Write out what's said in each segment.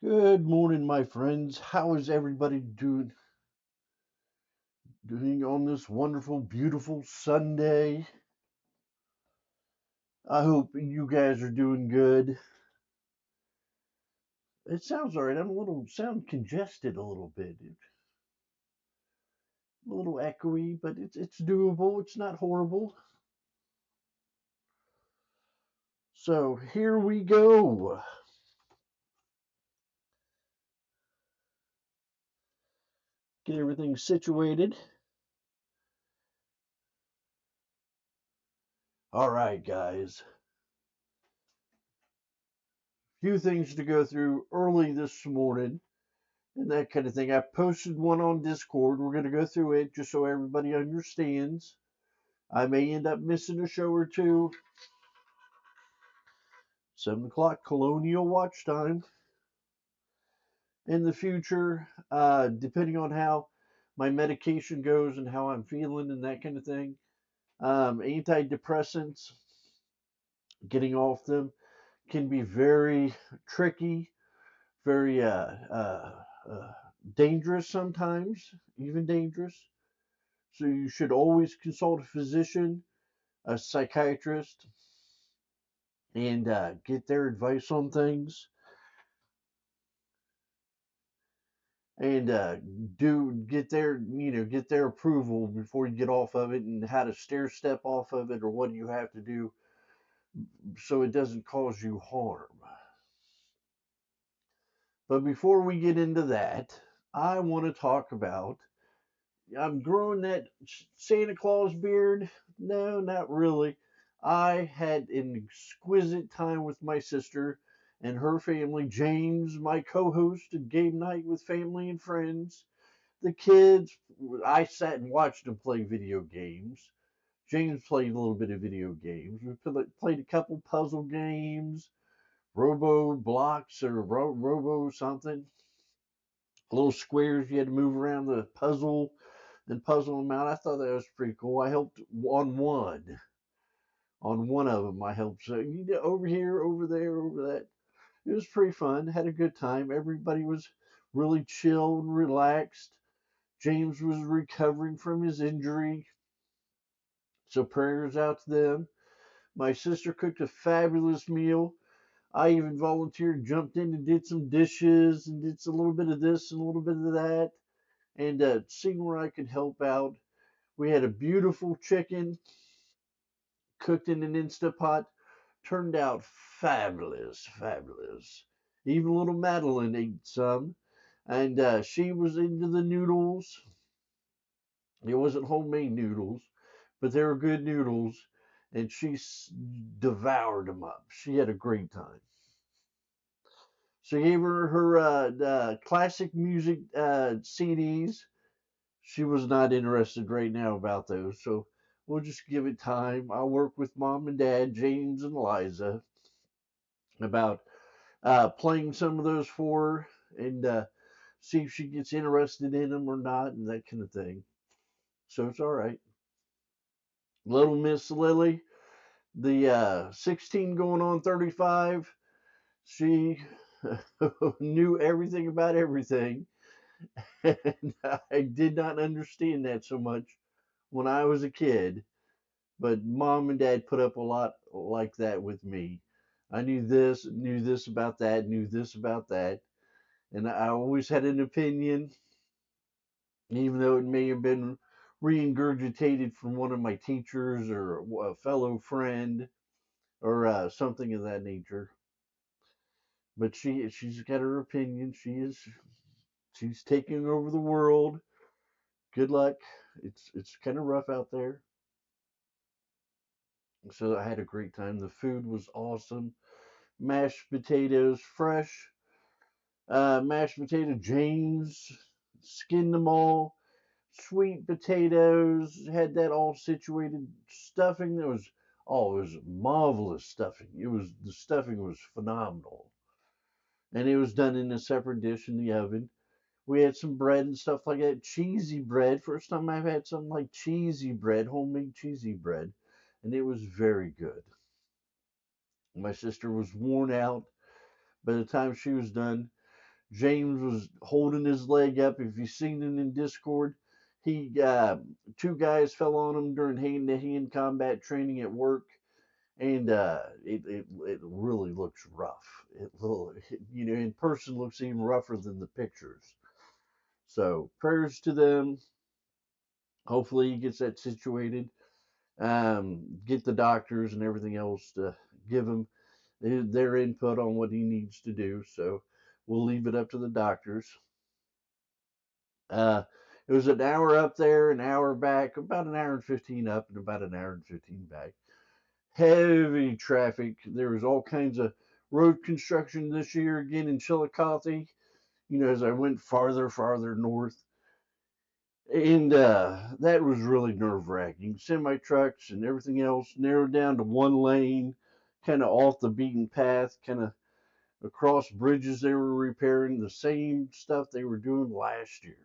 Good morning, my friends. How is everybody doing on this wonderful, beautiful Sunday? I hope you guys are doing good. It sounds all right. I'm a little sound congested a little bit. A little echoey, but it's doable. It's not horrible. So here we go. Get everything situated. All right, guys. Few things to go through early this morning and that kind of thing. I posted one on Discord. We're going to go through it just so everybody understands. I may end up missing a show or two. 7 o'clock Colonial Watch Time in the future, depending on how my medication goes and how I'm feeling and that kind of thing. Antidepressants, getting off them can be very tricky, very dangerous sometimes, even dangerous. So you should always consult a physician, a psychiatrist, and get their advice on things. And do get their approval before you get off of it, and how to stair step off of it, or what you have to do so it doesn't cause you harm. But before we get into that, I want to talk about I'm growing that Santa Claus beard. No, not really. I had an exquisite time with my sister and her family. James, my co-host at game night with family and friends. The kids, I sat and watched them play video games. James played a little bit of video games. We played a couple puzzle games, Robo Blocks or Robo something. Little squares you had to move around the puzzle and puzzle them out. I thought that was pretty cool. I helped on one of them. I helped so you know, over here, over there, over that. It was pretty fun. Had a good time. Everybody was really chill and relaxed. James was recovering from his injury, so prayers out to them. My sister cooked a fabulous meal. I even volunteered, jumped in and did some dishes and did a little bit of this and a little bit of that, and seeing where I could help out. We had a beautiful chicken cooked in an Instapot. Turned out fabulous, fabulous. Even little Madeline ate some, and she was into the noodles. It wasn't homemade noodles, but they were good noodles, and she devoured them up. She had a great time. So I gave her classic music CDs. She was not interested right now about those, so we'll just give it time. I'll work with mom and dad, James and Liza, about playing some of those for her and see if she gets interested in them or not and that kind of thing. So it's all right. Little Miss Lily, the 16 going on 35, she knew everything about everything. And I did not understand that so much when I was a kid, but mom and dad put up a lot like that with me. I knew this about that, knew this about that, and I always had an opinion, even though it may have been re-ingurgitated from one of my teachers or a fellow friend or something of that nature. But she's got her opinion. She's taking over the world. Good luck. It's kind of rough out there. So I had a great time. The food was awesome. Mashed potatoes, fresh mashed potato. James skinned them all. Sweet potatoes, had that all situated. Stuffing that was it was marvelous stuffing. The stuffing was phenomenal, and it was done in a separate dish in the oven. We had some bread and stuff like that. Cheesy bread. First time I've had something like cheesy bread, homemade cheesy bread, and it was very good. My sister was worn out by the time she was done. James was holding his leg up. If you've seen it in Discord, he two guys fell on him during hand-to-hand combat training at work, and it really looks rough. It will, in person looks even rougher than the pictures. So prayers to them. Hopefully he gets that situated. Get the doctors and everything else to give him their input on what he needs to do. So we'll leave it up to the doctors. Uh, it was an hour up there, an hour back, about an hour and 15 up, and about an hour and 15 back. Heavy traffic. There was all kinds of road construction this year again in Chillicothe. As I went farther north, and that was really nerve wracking. Semi trucks and everything else narrowed down to one lane, kind of off the beaten path, kind of across bridges they were repairing, the same stuff they were doing last year.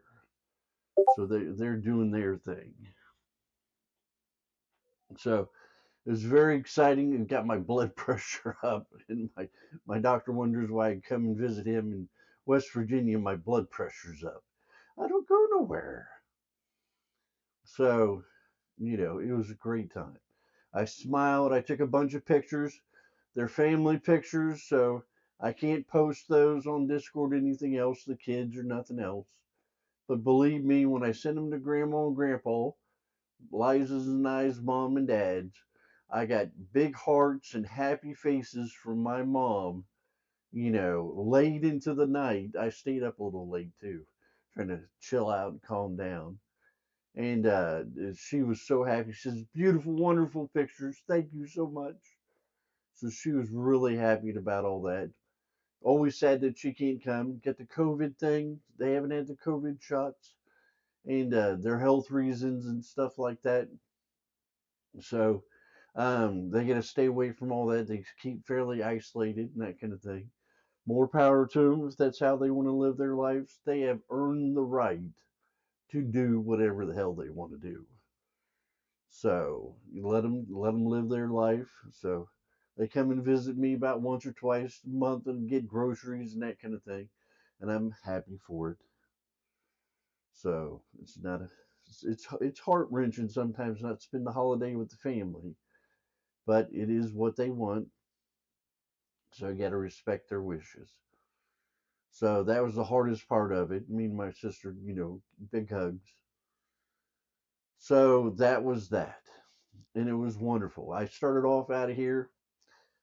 So they're doing their thing. So it was very exciting and got my blood pressure up. And my doctor wonders why I come and visit him in West Virginia. My blood pressure's up. I don't go nowhere. So, it was a great time. I smiled. I took a bunch of pictures. They're family pictures, so I can't post those on Discord or anything else, the kids or nothing else. But believe me, when I send them to Grandma and Grandpa, Liza's and I's mom and dad's, I got big hearts and happy faces from my mom, late into the night. I stayed up a little late too, trying to chill out and calm down. And she was so happy. She says, beautiful, wonderful pictures. Thank you so much. So she was really happy about all that. Always sad that she can't come. Get the COVID thing. They haven't had the COVID shots and their health reasons and stuff like that. So they got to stay away from all that. They keep fairly isolated and that kind of thing. More power to them if that's how they want to live their lives. They have earned the right to do whatever the hell they want to do. So you let them live their life. So they come and visit me about once or twice a month and get groceries and that kind of thing, and I'm happy for it. So it's not a it's heart wrenching sometimes not to spend the holiday with the family, but it is what they want. So I got to respect their wishes. So that was the hardest part of it. Me and my sister, big hugs. So that was that, and it was wonderful. I started off out of here.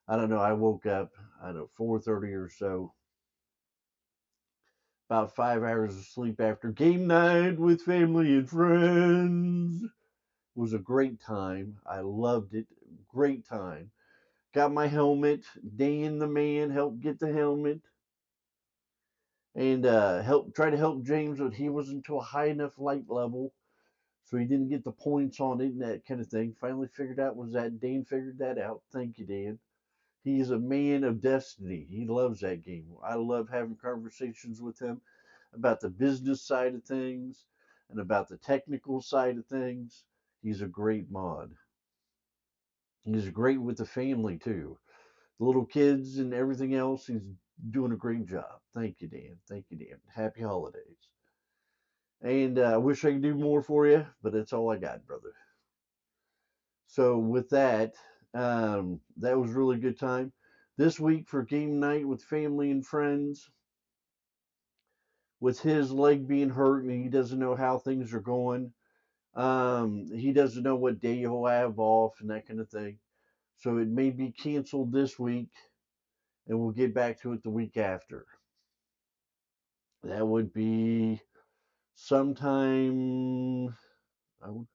I don't know. I woke up, I don't know, 4:30 or so. About 5 hours of sleep after game night with family and friends. It was a great time. I loved it. Great time. Got my helmet. Dan the man helped get the helmet and try to help James, but he wasn't to a high enough light level, so he didn't get the points on it and that kind of thing. Finally figured out was that Dan figured that out. Thank you, Dan. He's a man of destiny. He loves that game. I love having conversations with him about the business side of things and about the technical side of things. He's a great mod. He's great with the family too. The little kids and everything else. He's doing a great job. Thank you, Dan. Thank you, Dan. Happy holidays. And I wish I could do more for you, but that's all I got, brother. So with that, that was a really good time. This week for game night with family and friends, with his leg being hurt and he doesn't know how things are going. He doesn't know what day he'll have off and that kind of thing. So it may be canceled this week and we'll get back to it the week after. That would be sometime, I would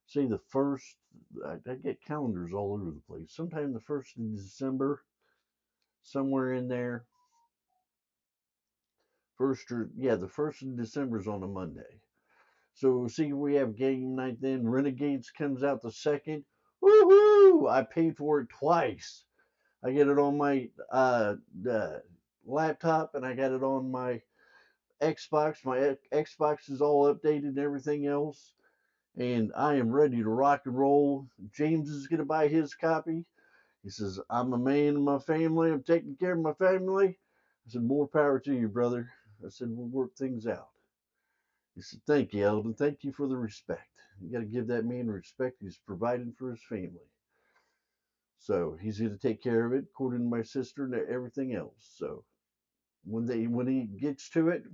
say the first, I get calendars all over the place. Sometime the 1st of December, somewhere in there. The 1st of December is on a Monday. So see, we have game night then. Renegades comes out the second. Woohoo! I paid for it twice. I get it on my laptop and I got it on my Xbox. My Xbox is all updated and everything else. And I am ready to rock and roll. James is going to buy his copy. He says, I'm a man of my family. I'm taking care of my family. I said, more power to you, brother. I said, we'll work things out. He said, thank you, Eldon. Thank you for the respect. You got to give that man respect. He's providing for his family. So he's going to take care of it according to my sister and everything else. So when he gets to it,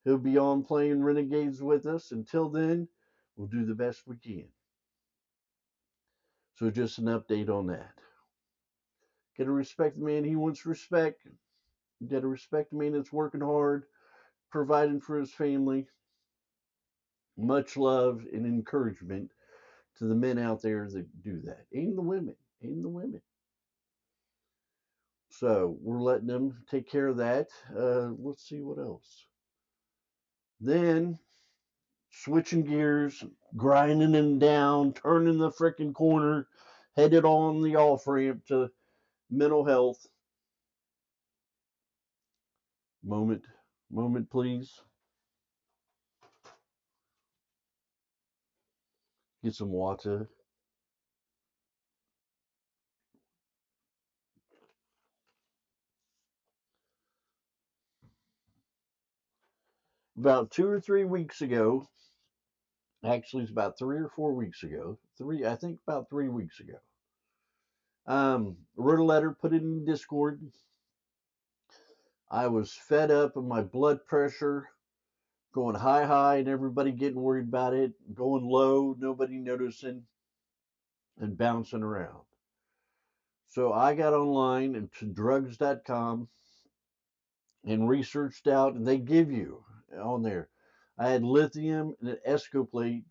he'll be on playing Renegades with us. Until then, we'll do the best we can. So just an update on that. Got to respect the man he wants respect. Got to respect the man that's working hard, providing for his family. Much love and encouragement to the men out there that do that, and the women, and the women. So we're letting them take care of that. Let's see what else. Then switching gears, grinding them down, turning the freaking corner, headed on the off ramp to mental health. Moment, moment, please. Get some water. About 2 or 3 weeks ago, actually, it's about 3 or 4 weeks ago. I think about 3 weeks ago. Wrote a letter, put it in Discord. I was fed up of my blood pressure going high, and everybody getting worried about it, going low, nobody noticing, and bouncing around. So I got online into drugs.com and researched out, and they give you on there. I had lithium and an escoplate.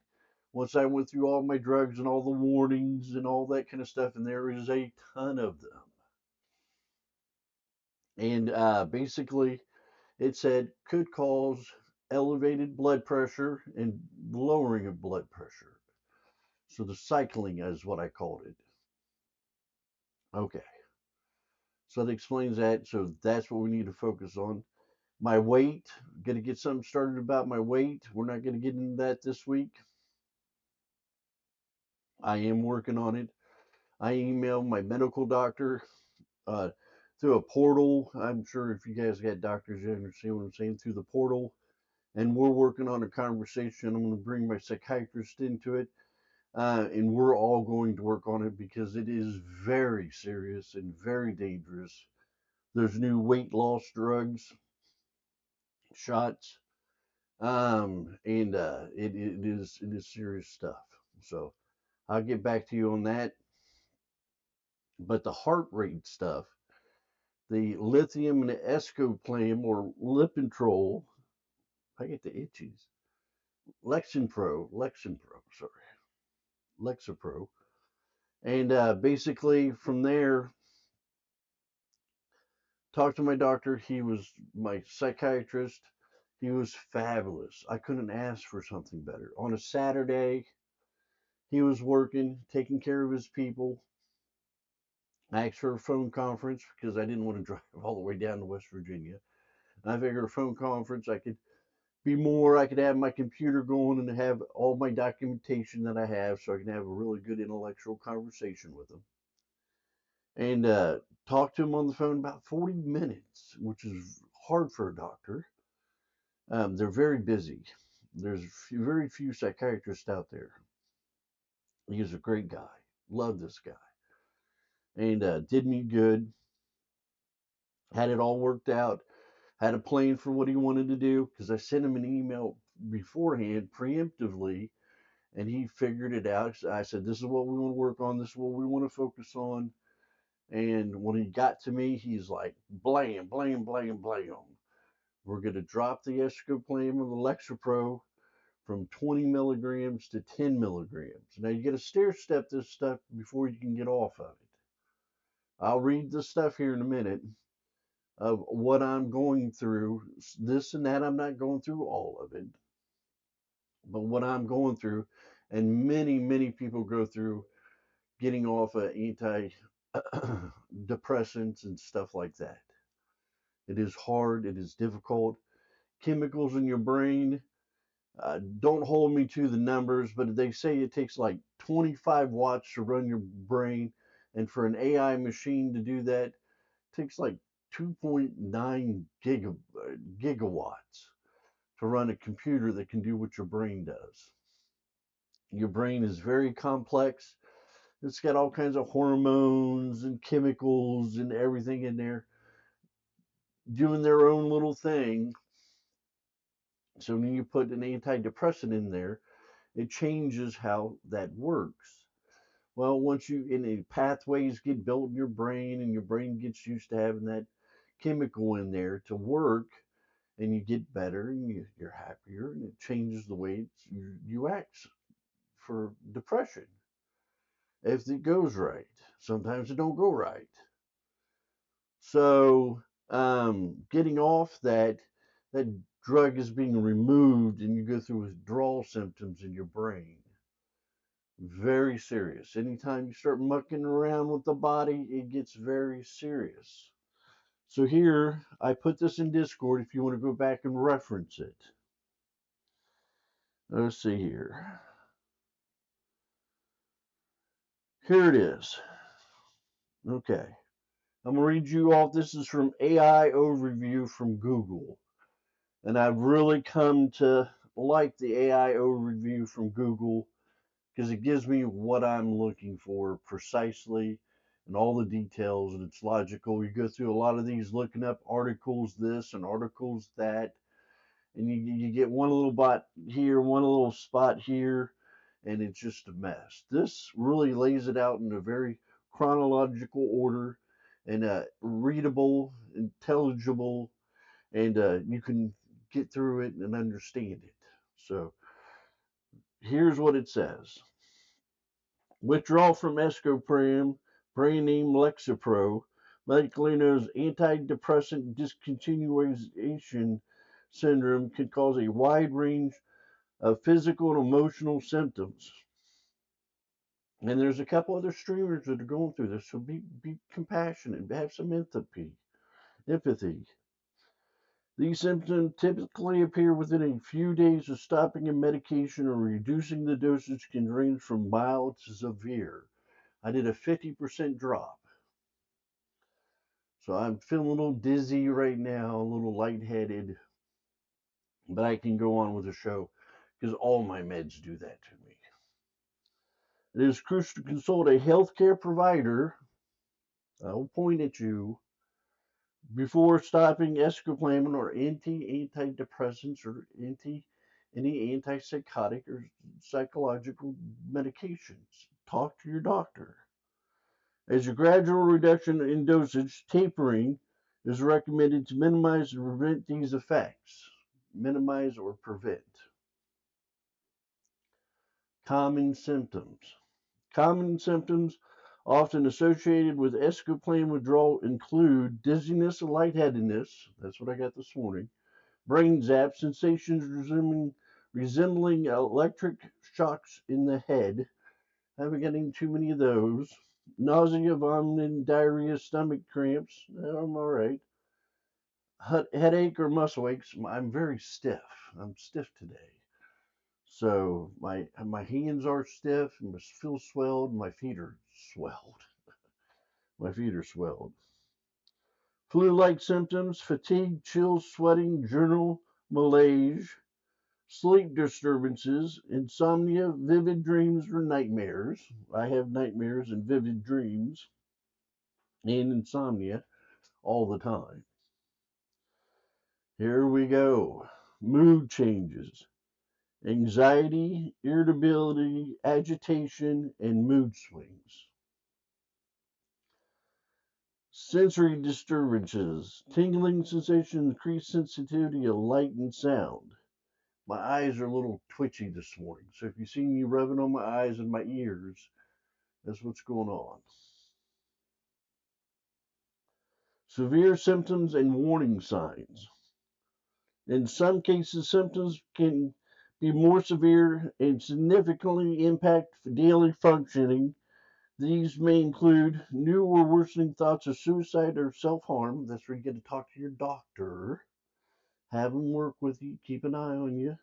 Once I went through all my drugs and all the warnings and all that kind of stuff, and there is a ton of them. And basically, it said could cause elevated blood pressure and lowering of blood pressure. So the cycling is what I called it. Okay. So that explains that. So that's what we need to focus on. My weight, going to get something started about my weight. We're not going to get into that this week. I am working on it. I emailed my medical doctor uh, through a portal. I'm sure if you guys got doctors, you understand what I'm saying, through the portal. And we're working on a conversation. I'm going to bring my psychiatrist into it. And we're all going to work on it because it is very serious and very dangerous. There's new weight loss drugs, shots, and it is serious stuff. So I'll get back to you on that. But the heart rate stuff, the lithium and the escoplam or Lipitrol, I get the itchies. Sorry, Lexapro, and basically from there, talked to my doctor. He was my psychiatrist. He was fabulous. I couldn't ask for something better. On a Saturday, he was working, taking care of his people. I asked for a phone conference because I didn't want to drive all the way down to West Virginia. I figured a phone conference, I could be more, I could have my computer going and have all my documentation that I have so I can have a really good intellectual conversation with him. And talked to him on the phone about 40 minutes, which is hard for a doctor. They're very busy. There's very few psychiatrists out there. He's a great guy. Love this guy. And did me good. Had it all worked out. Had a plan for what he wanted to do because I sent him an email beforehand, preemptively, and he figured it out. I said, "This is what we want to work on. This is what we want to focus on." And when he got to me, he's like, "Blam, blam, blam, blam. We're going to drop the escoplam or the Lexapro from 20 milligrams to 10 milligrams. Now you got to stair step this stuff before you can get off of it. I'll read the stuff here in a minute of what I'm going through. This and that, I'm not going through all of it, but what I'm going through, and many, many people go through getting off of anti depressants and stuff like that. It is hard, it is difficult. Chemicals in your brain, don't hold me to the numbers, but they say it takes like 25 watts to run your brain, and for an AI machine to do that, it takes like 2.9 gigawatts to run a computer that can do what your brain does. Your brain is very complex. It's got all kinds of hormones and chemicals and everything in there doing their own little thing. So when you put an antidepressant in there, it changes how that works. Well, once you any pathways get built in your brain and your brain gets used to having that chemical in there to work, and you get better and you're happier, and it changes the way you act for depression if it goes right. Sometimes it don't go right. So getting off that drug is being removed, and you go through withdrawal symptoms in your brain. Very serious. Anytime you start mucking around with the body, it gets very serious. So here, I put this in Discord if you want to go back and reference it. Let's see here. Here it is. Okay. I'm going to read you off. This is from AI Overview from Google. And I've really come to like the AI Overview from Google because it gives me what I'm looking for precisely and all the details, and it's logical. You go through a lot of these looking up articles this and articles that, and you get one little bot here, one little spot here, and it's just a mess. This really lays it out in a very chronological order and readable, intelligible, and you can get through it and understand it. So here's what it says. Withdrawal from escopram, brand name Lexapro, medically known as antidepressant discontinuation syndrome, can cause a wide range of physical and emotional symptoms. And there's a couple other streamers that are going through this, so be compassionate, have some empathy. Empathy. These symptoms typically appear within a few days of stopping a medication, or reducing the dosage can range from mild to severe. I did a 50% drop. So I'm feeling a little dizzy right now, a little lightheaded, but I can go on with the show because all my meds do that to me. It is crucial to consult a healthcare provider. I'll point at you before stopping escopolamine or antidepressants or any antipsychotic or psychological medications. Talk to your doctor. As a gradual reduction in dosage, tapering is recommended to minimize and prevent these effects. Minimize or prevent. Common symptoms. Common symptoms often associated with escopolamine withdrawal include dizziness and lightheadedness. That's what I got this morning. Brain zap, sensations resembling electric shocks in the head. Haven't got any too many of those. Nausea, vomiting, diarrhea, stomach cramps. I'm all right. Headache or muscle aches. I'm very stiff. I'm stiff today. So my hands are stiff and feel swelled. My feet are swelled. My feet are swelled. Flu-like symptoms: fatigue, chills, sweating, general malaise, sleep disturbances, insomnia, vivid dreams or nightmares. I have nightmares and vivid dreams and insomnia all the time. Here we go. Mood changes: anxiety, irritability, agitation, and mood swings. Sensory disturbances: tingling sensation, increased sensitivity of light and sound. My eyes are a little twitchy this morning, so if you see me rubbing on my eyes and my ears, that's what's going on. Severe symptoms and warning signs. In some cases, symptoms can be more severe and significantly impact daily functioning. These may include new or worsening thoughts of suicide or self-harm. That's where you get to talk to your doctor, have them work with you, keep an eye on you.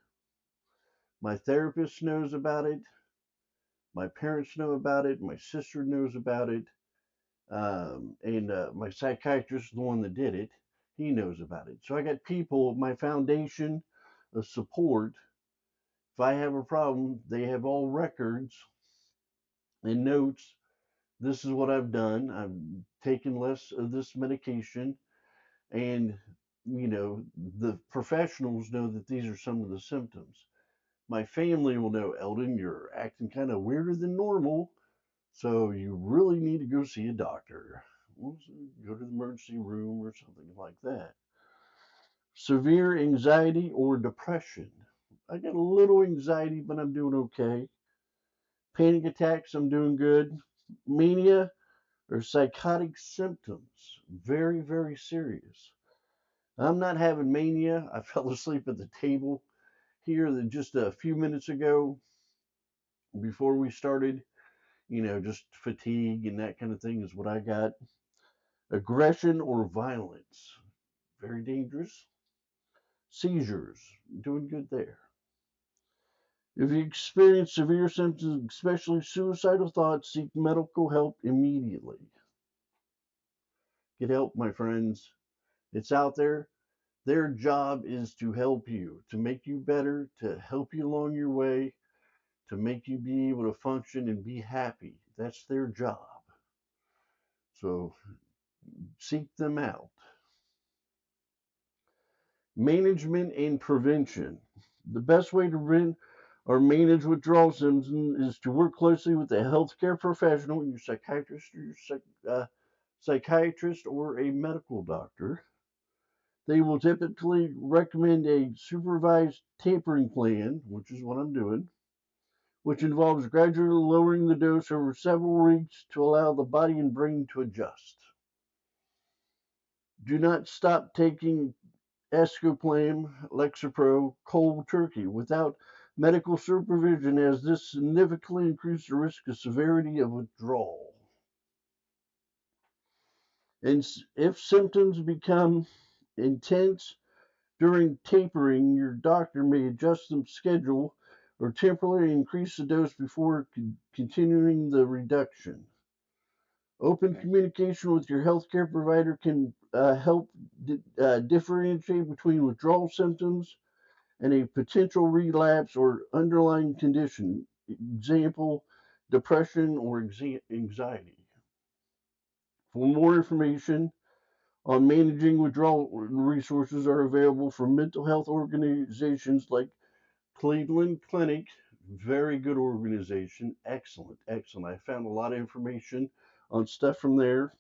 My therapist knows about it. My parents know about it. My sister knows about it. And my psychiatrist is the one that did it. he knows about it. So I got people, my foundation of support. If I have a problem, they have all records and notes. This is what I've done. I've taken less of this medication, and the professionals know that these are some of the symptoms. My family will know, Eldon, you're acting kind of weirder than normal, so you really need to go see a doctor. Well, so go to the emergency room or something like that. Severe anxiety or depression. I got a little anxiety, but I'm doing okay. Panic attacks, I'm doing good. Mania or psychotic symptoms, very, very serious. I'm not having mania. I fell asleep at the table here just a few minutes ago before we started. Just fatigue and that kind of thing is what I got. Aggression or violence, very dangerous. Seizures, doing good there. If you experience severe symptoms, especially suicidal thoughts, seek medical help immediately. Get help, my friends. It's out there. Their job is to help you, to make you better, to help you along your way, to make you be able to function and be happy. That's their job. So seek them out. Management and prevention. The best way to prevent or manage withdrawal symptoms is to work closely with a healthcare professional, your psychiatrist or your psychiatrist or a medical doctor. They will typically recommend a supervised tapering plan, which is what I'm doing, which involves gradually lowering the dose over several weeks to allow the body and brain to adjust. Do not stop taking Escoplam, Lexapro, cold turkey without medical supervision, as this significantly increases the risk of severity of withdrawal. And if symptoms become intense during tapering, your doctor may adjust the schedule or temporarily increase the dose before continuing the reduction. Open communication with your healthcare provider can help differentiate between withdrawal symptoms and a potential relapse or underlying condition, example, depression or anxiety. For more information on managing withdrawal, resources are available from mental health organizations like Cleveland Clinic. Very good organization. Excellent, excellent. I found a lot of information on stuff from there.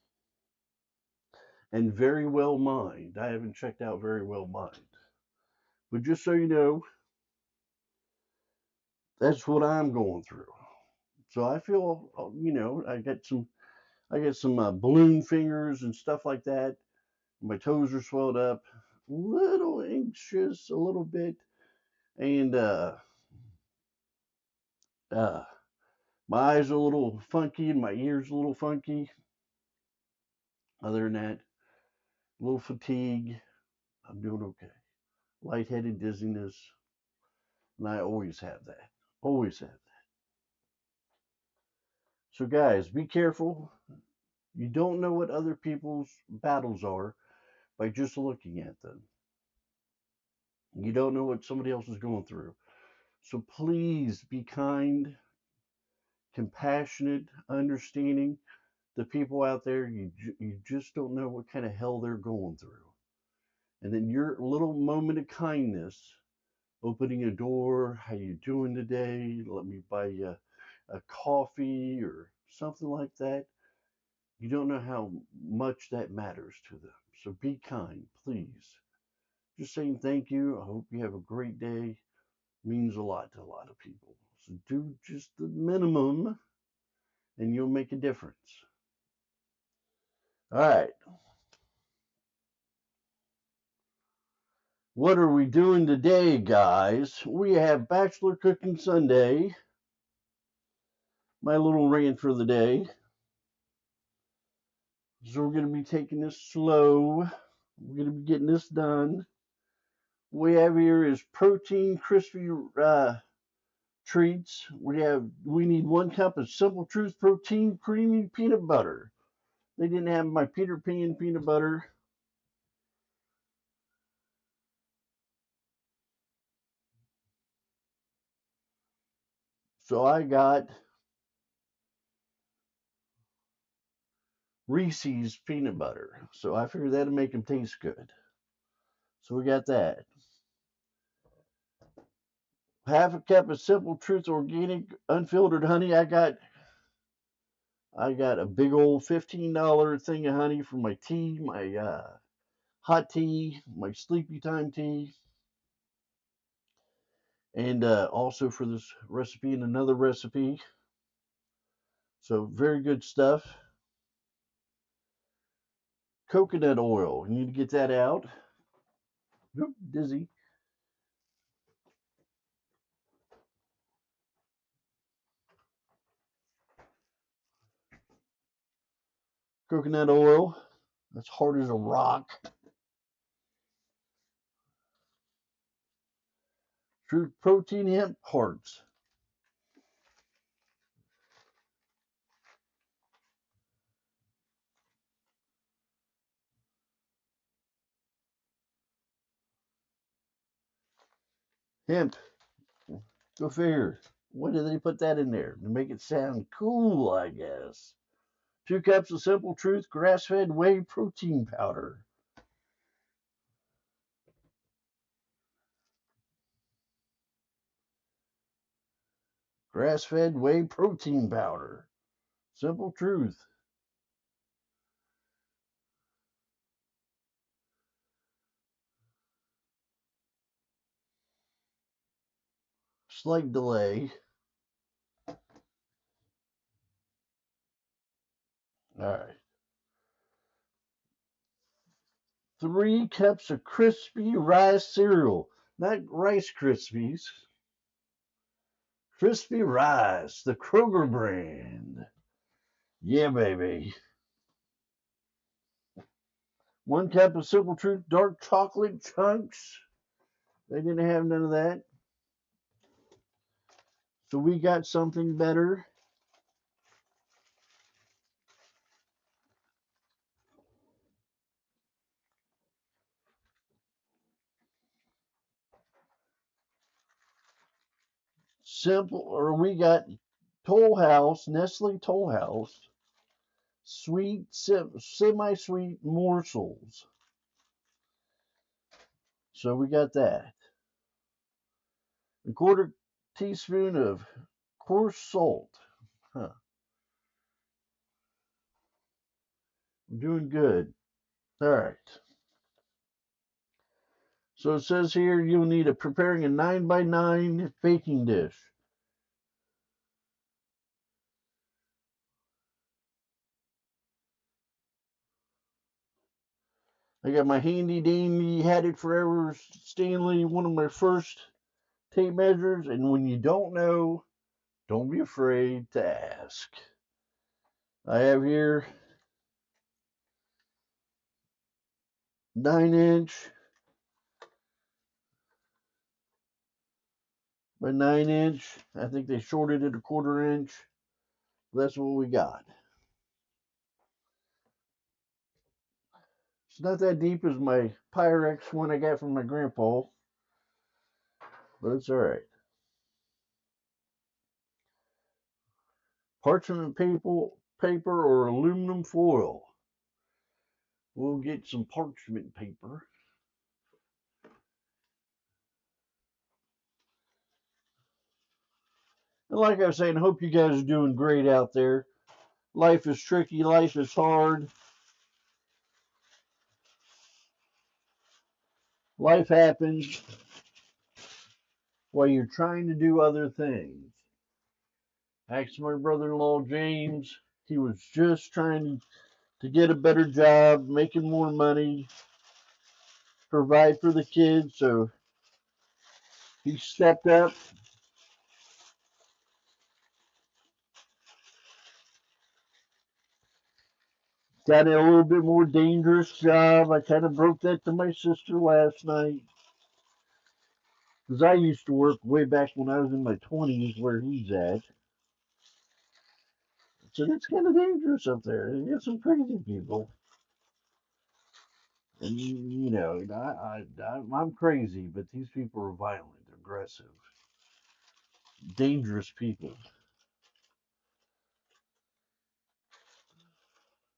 And Very Well Mind. I haven't checked out Very Well Mind. But just so you know, that's what I'm going through. So I feel, I got some balloon fingers and stuff like that. My toes are swelled up, a little anxious, a little bit, and uh, my eyes are a little funky and my ears a little funky. Other than that, a little fatigue. I'm doing okay. Lightheaded, dizziness, and I always have that. Always have that. So guys, be careful. You don't know what other people's battles are by just looking at them. You don't know what somebody else is going through. So please be kind, compassionate, understanding. The people out there, you just don't know what kind of hell they're going through. And then your little moment of kindness, opening a door, how you doing today? Let me buy you a coffee or something like that. You don't know how much that matters to them. So be kind, please. Just saying thank you. I hope you have a great day. Means a lot to a lot of people. So do just the minimum and you'll make a difference. All right. What are we doing today, guys? We have Bachelor Cooking Sunday. My little rant for the day. So we're going to be taking this slow. We're going to be getting this done. What we have here is protein crispy treats. We need 1 cup of Simple Truth protein creamy peanut butter. They didn't have my Peter Pan peanut butter. So I got Reese's peanut butter. So I figured that'd make them taste good. So we got that. Half a cup of Simple Truth organic unfiltered honey. I got a big old $15 thing of honey for my tea, my hot tea, my sleepy time tea, and also for this recipe and another recipe. So very good stuff. Coconut oil. You need to get that out. Oop, dizzy. Coconut oil. That's hard as a rock. True protein hemp hearts. Hemp. Go figure. Why did they put that in there? To make it sound cool, I guess. 2 cups of Simple Truth grass-fed whey protein powder. Grass-fed whey protein powder. Simple Truth. Slight delay. All right. 3 cups of crispy rice cereal. Not Rice Krispies. Crispy Rice, the Kroger brand. Yeah, baby. 1 cup of Simple Truth dark chocolate chunks. They didn't have none of that. So we got something better. We got Toll House, Nestle Toll House, sweet, semi-sweet morsels. So we got that. A quarter teaspoon of coarse salt. Huh. I'm doing good. All right. So it says here you'll need preparing a 9 by 9 baking dish. I got my handy dandy, had it forever Stanley, one of my first tape measures. And when you don't know, don't be afraid to ask. I have here 9 inch by 9 inch. I think they shorted it a 1/4 inch. That's what we got. It's not that deep as my Pyrex one I got from my grandpa, but it's all right. Parchment paper or aluminum foil. We'll get some parchment paper. And like I was saying, I hope you guys are doing great out there. Life is tricky, life is hard. Life happens while you're trying to do other things. Asked my brother-in-law James. He was just trying to get a better job, making more money, provide for the kids. So he stepped up, got a little bit more dangerous job. I kind of broke that to my sister last night. Because I used to work way back when I was in my 20s where he's at. So it's kind of dangerous up there. You got some crazy people. And I'm crazy, but these people are violent, aggressive. dangerous people.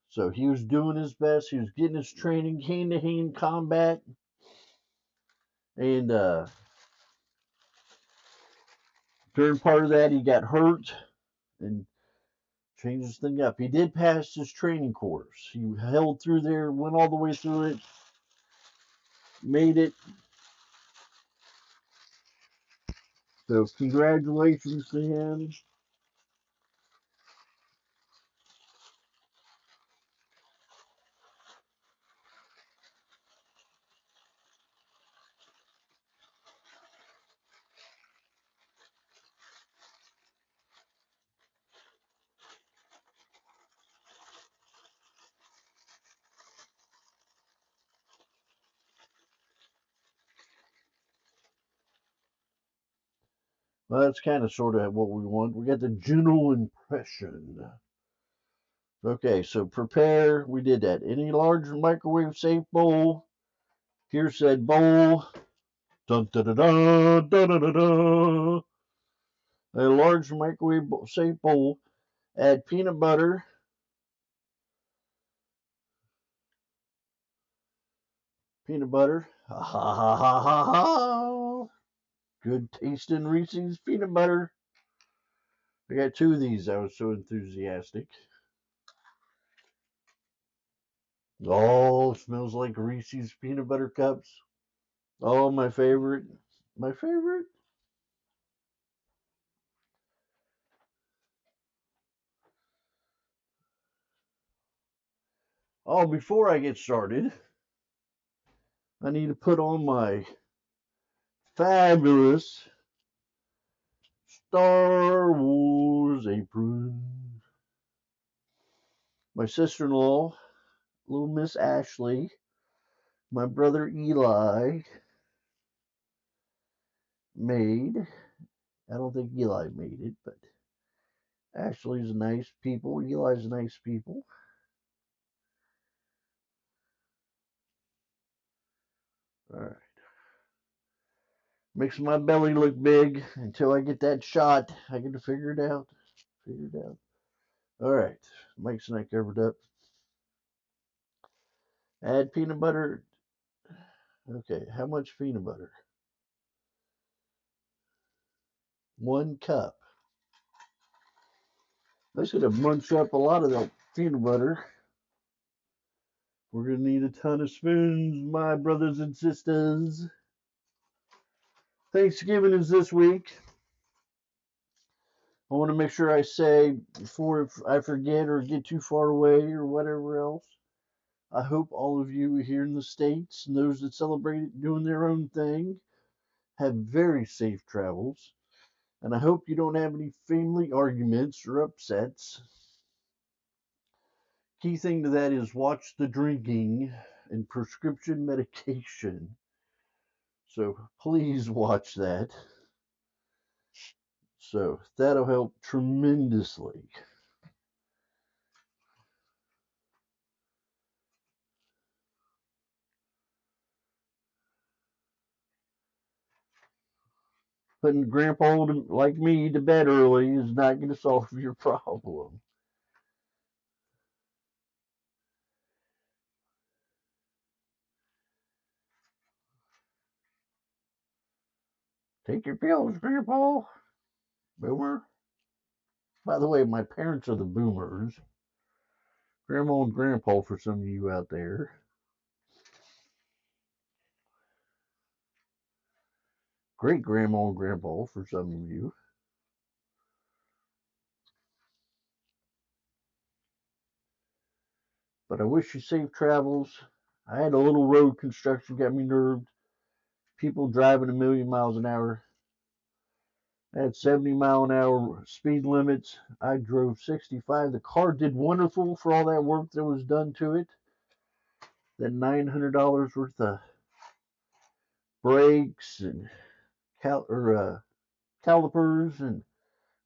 So he was doing his best. He was getting his training, hand-to-hand combat, and during part of that, he got hurt and changed his thing up. He did pass his training course. He held through there, went all the way through it, made it. So congratulations to him. Well, that's kind of sort of what we want. We got the general impression. Okay, so prepare. We did that. Any large microwave safe bowl. Here's said bowl. Dun, da, da, da, da, da, da, da. A large microwave safe bowl. Add peanut butter. Peanut butter. Ha ha ha ha ha ha. Good tasting Reese's peanut butter. I got two of these. I was so enthusiastic. Oh, smells like Reese's peanut butter cups. Oh, my favorite. My favorite. Oh, before I get started, I need to put on my fabulous Star Wars apron. My sister-in-law, little Miss Ashley, my brother Eli made. I don't think Eli made it, but Ashley's nice people. Eli's nice people. All right. Makes my belly look big until I get that shot. I get to figure it out. Figure it out. All right. Mike's not covered up. Add peanut butter. Okay. How much peanut butter? 1 cup. I should have munched up a lot of that peanut butter. We're going to need a ton of spoons, my brothers and sisters. Thanksgiving is this week. I want to make sure I say before I forget or get too far away or whatever else. I hope all of you here in the States and those that celebrate doing their own thing have very safe travels. And I hope you don't have any family arguments or upsets. Key thing to that is watch the drinking and prescription medication. So please watch that. So that'll help tremendously. Putting grandpa like me to bed early is not going to solve your problem. Take your pills, grandpa. Boomer. By the way, my parents are the boomers. Grandma and grandpa for some of you out there. Great grandma and grandpa for some of you. But I wish you safe travels. I had a little road construction got me nerved. People driving a million miles an hour. I had 70-mile-an-hour speed limits. I drove 65. The car did wonderful for all that work that was done to it. That $900 worth of brakes and calipers and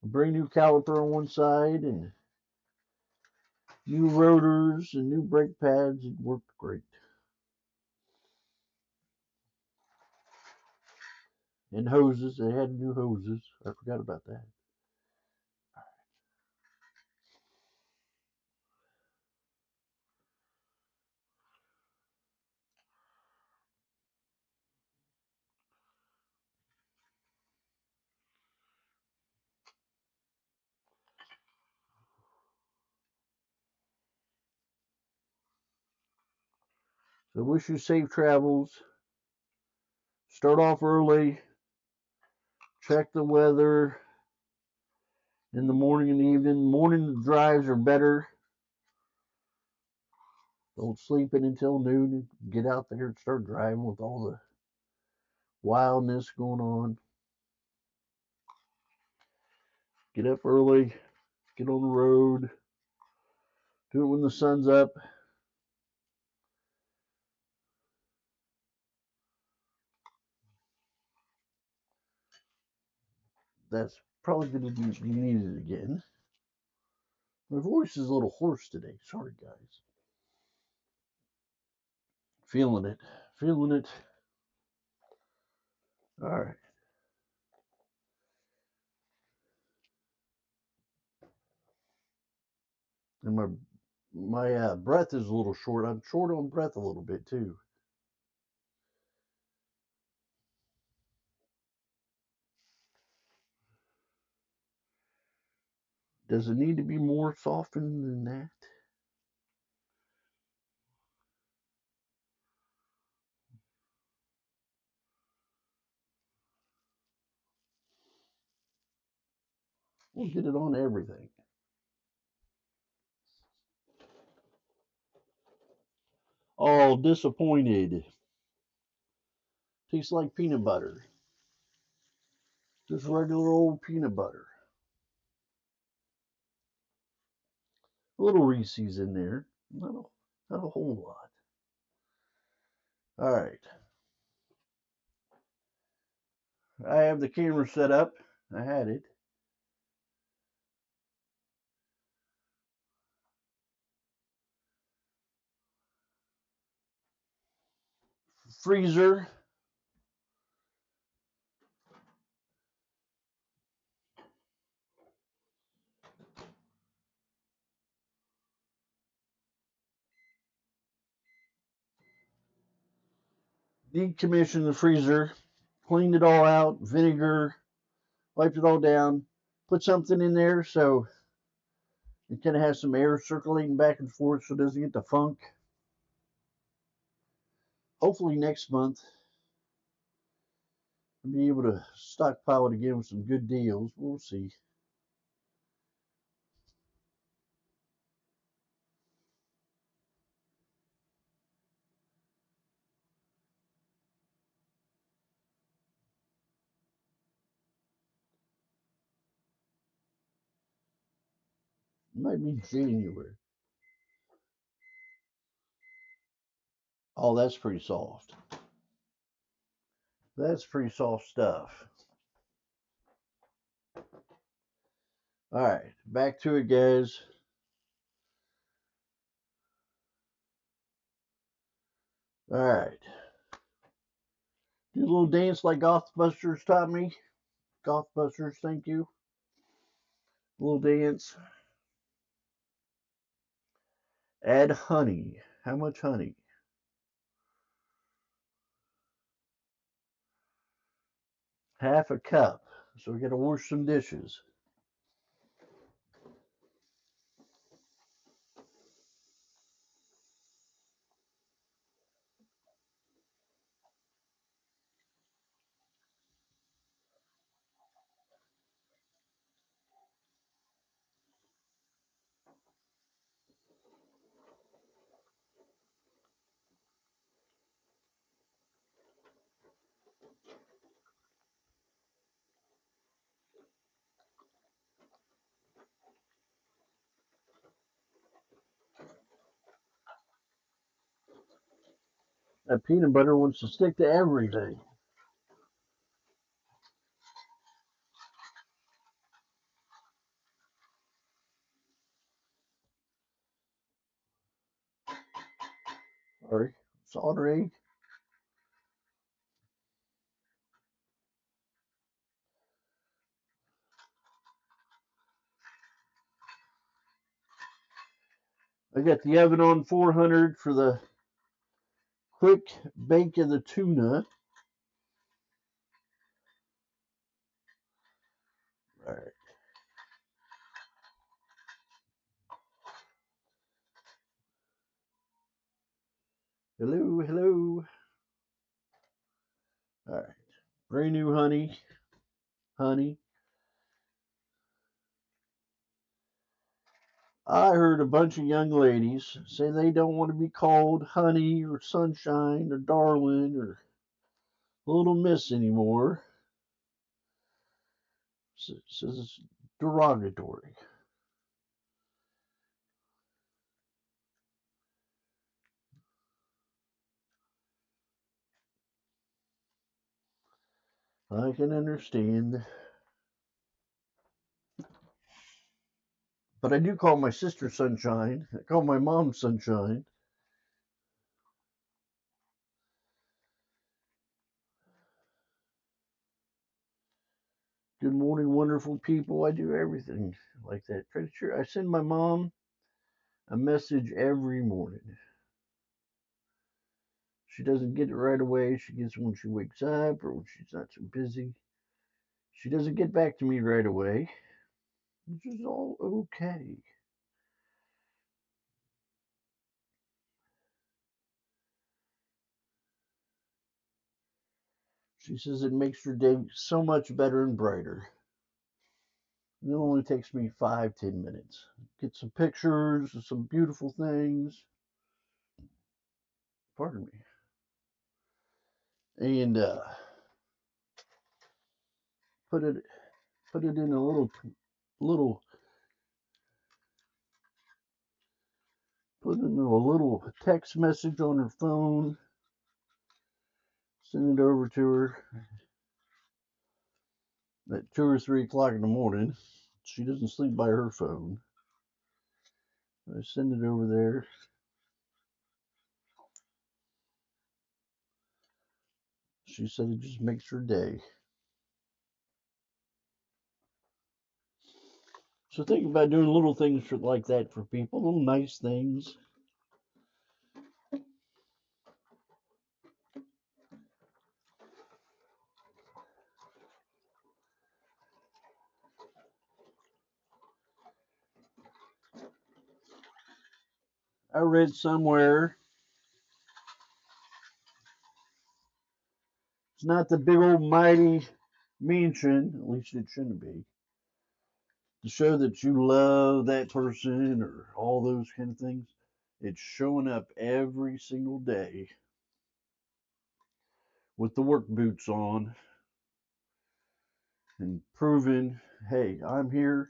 a brand new caliper on one side and new rotors and new brake pads. It worked great. And hoses. They had new hoses. I forgot about that. So wish you safe travels. Start off early. Check the weather in the morning and evening. Morning drives are better. Don't sleep in until noon. Get out there and start driving with all the wildness going on. Get up early. Get on the road. Do it when the sun's up. That's probably going to be needed again. My voice is a little hoarse today. Sorry, guys. Feeling it. Feeling it. All right. And my breath is a little short. I'm short on breath a little bit too. Does it need to be more softened than that? We'll get it on everything. Oh, disappointed. Tastes like peanut butter. Just regular old peanut butter. A little Reese's in there. Not a whole lot. All right. I have the camera set up. I had it. Freezer. Decommissioned the freezer. Cleaned it all out. Vinegar. Wiped it all down. Put something in there so it kind of has some air circulating back and forth so it doesn't get the funk. Hopefully next month I'll be able to stockpile it again with some good deals. We'll see. It might be January. Oh, that's pretty soft. That's pretty soft stuff. All right, back to it, guys. All right. Do a little dance like Gothbusters taught me. Gothbusters, thank you. A little dance. Add honey. How much honey? Half a cup. So we got to wash some dishes. That peanut butter wants to stick to everything. Sorry. Salt or egg? I got the oven on 400 for the quick bake of the tuna. All right. Hello, hello. All right. Brand new honey. I heard a bunch of young ladies say they don't want to be called honey or sunshine or darling or little miss anymore. Says it's derogatory. I can understand. But I do call my sister Sunshine. I call my mom Sunshine. Good morning, wonderful people. I do everything like that. Pretty sure I send my mom a message every morning. She doesn't get it right away. She gets it when she wakes up or when she's not so busy. She doesn't get back to me right away, which is all okay. She says it makes her day so much better and brighter. And it only takes me 5, 10 minutes. Get some pictures of some beautiful things. Pardon me. And put it put it in a little put it in a little text message on her phone. Send it over to her at 2 or 3 o'clock in the morning. She doesn't sleep by her phone. I send it over there. She said it just makes her day. So think about doing little things like that for people, little nice things. I read somewhere it's not the big old mighty mansion, at least it shouldn't be, to show that you love that person or all those kind of things. It's showing up every single day with the work boots on and proving, hey, I'm here.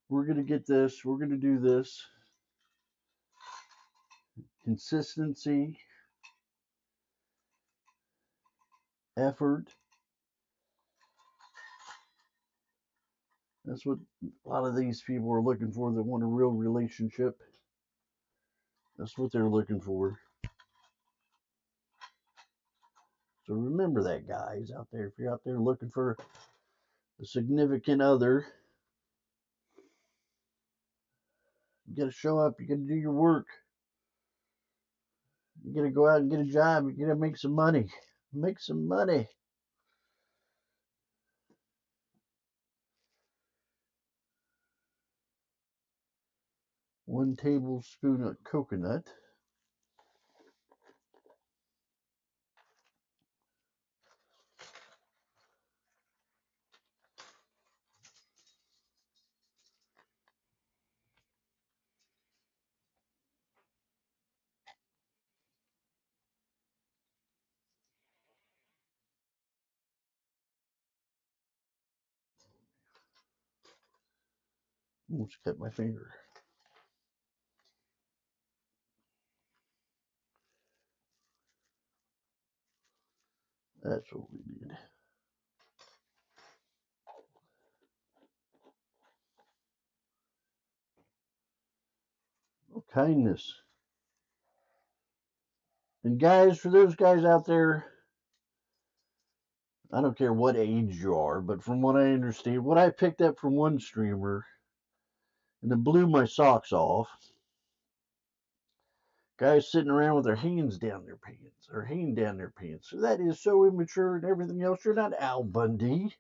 We're going to get this. We're going to do this. Consistency, effort. That's what a lot of these people are looking for that want a real relationship. That's what they're looking for. So remember that, guys, out there. If you're out there looking for a significant other, you got to show up. You got to do your work. You got to go out and get a job. You got to make some money. Make some money. One tablespoon of coconut. Almost cut my finger. That's what we need. Oh, kindness. And guys, for those guys out there, I don't care what age you are, but from what I understand, what I picked up from one streamer, and it blew my socks off, Guys sitting around with their hands down their pants, or hand down their pants. That is so immature and everything else. You're not Al Bundy.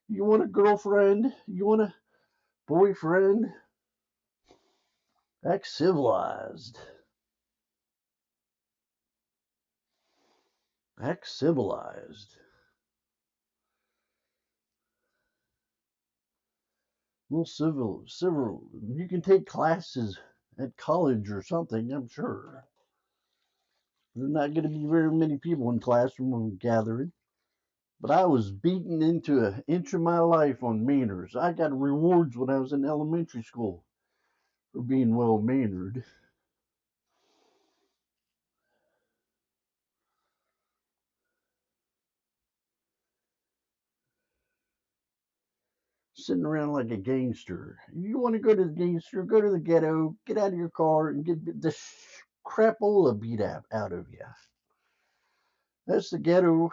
You want a girlfriend? You want a boyfriend? Act civilized. Act civilized. Well, civil. You can take classes at college or something, I'm sure. There's not going to be very many people in classroom gathering. But I was beaten into an inch of my life on manners. I got rewards when I was in elementary school for being well mannered. Sitting around like a gangster. You want to go to the gangster, go to the ghetto, get out of your car and get the crapola beat out of you. That's the ghetto.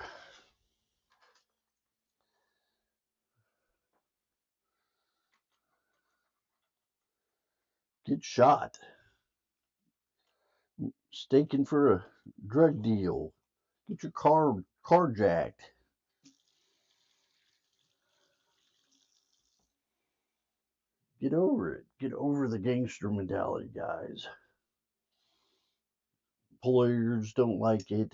Get shot. Staking for a drug deal. Get your car carjacked. Get over it. Get over the gangster mentality, guys. Employers don't like it.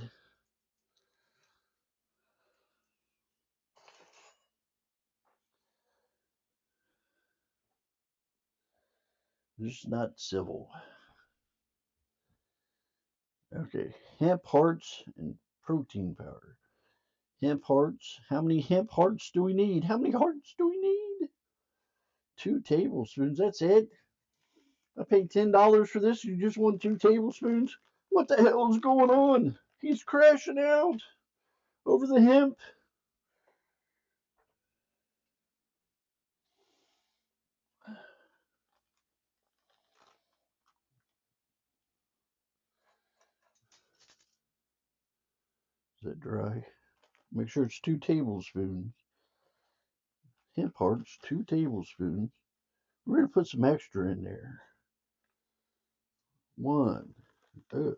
It's not civil. Okay, hemp hearts and protein powder. Hemp hearts. How many hemp hearts do we need? How many hearts do we need? 2 tablespoons. That's it. I paid $10 for this. You just want 2 tablespoons? What the hell is going on? He's crashing out over the hemp. Is that dry? Make sure it's 2 tablespoons. Hemp hearts, 2 tablespoons. We're gonna put some extra in there. One, two.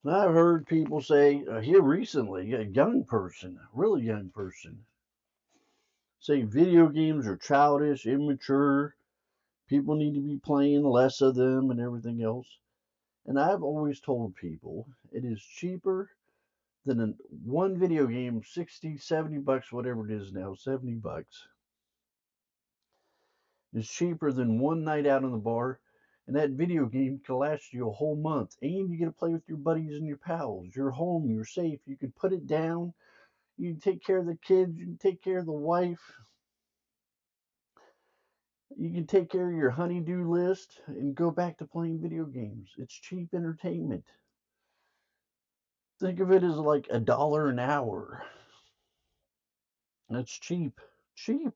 And I've heard people say here recently, a young person, a really young person, say video games are childish, immature. People need to be playing less of them and everything else. And I've always told people it is cheaper than one video game, 60, 70 bucks, whatever it is now, 70 bucks. Is cheaper than one night out in the bar. And that video game can last you a whole month. And you get to play with your buddies and your pals. You're home, you're safe. You can put it down. You can take care of the kids. You can take care of the wife. You can take care of your honeydew list and go back to playing video games. It's cheap entertainment. Think of it as like $1 an hour. That's cheap. Cheap.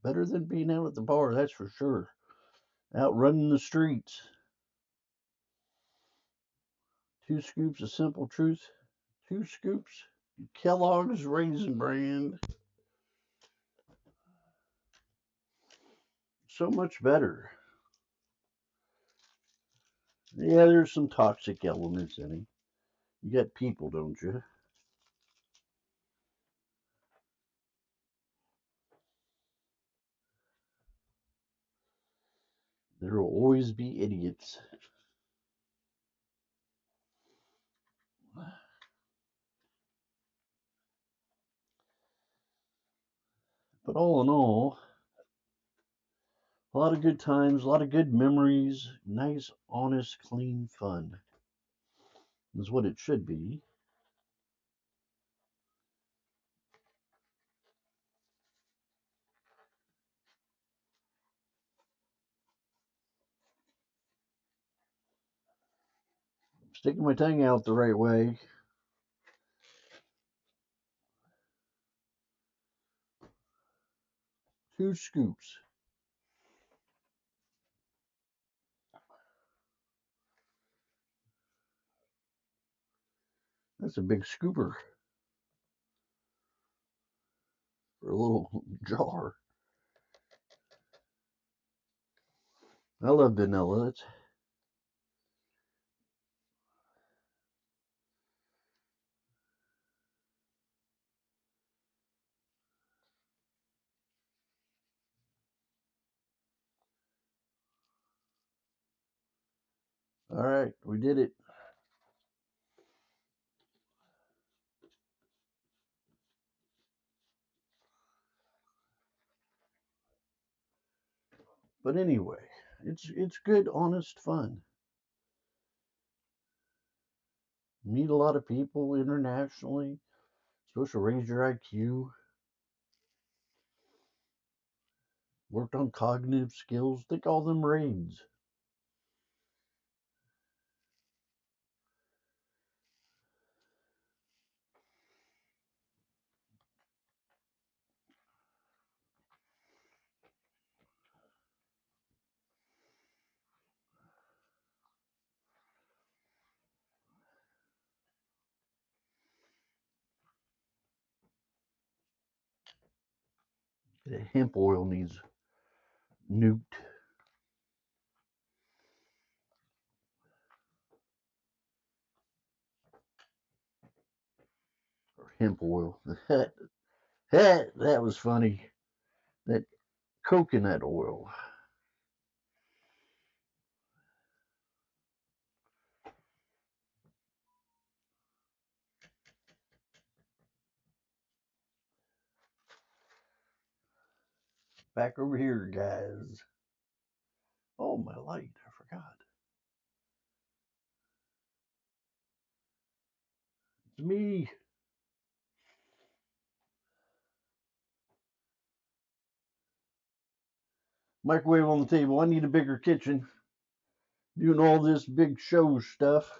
Better than being out at the bar, that's for sure. Out running the streets. 2 scoops of Simple Truth. 2 scoops Kellogg's Raisin Bran. So much better. Yeah, there's some toxic elements in it. You got people, don't you? There will always be idiots. But all in all, a lot of good times, a lot of good memories, nice, honest, clean fun is what it should be. Sticking my tongue out the right way. 2 scoops. That's a big scooper for a little jar. I love vanilla. All right, we did it. But anyway, it's good, honest fun. Meet a lot of people internationally. Supposed to raise your IQ. Worked on cognitive skills. Think all them raids. The hemp oil needs nuked. Or hemp oil. That was funny. That coconut oil. Back over here, guys. Oh, my light. I forgot. It's me. Microwave on the table. I need a bigger kitchen. Doing all this big show stuff.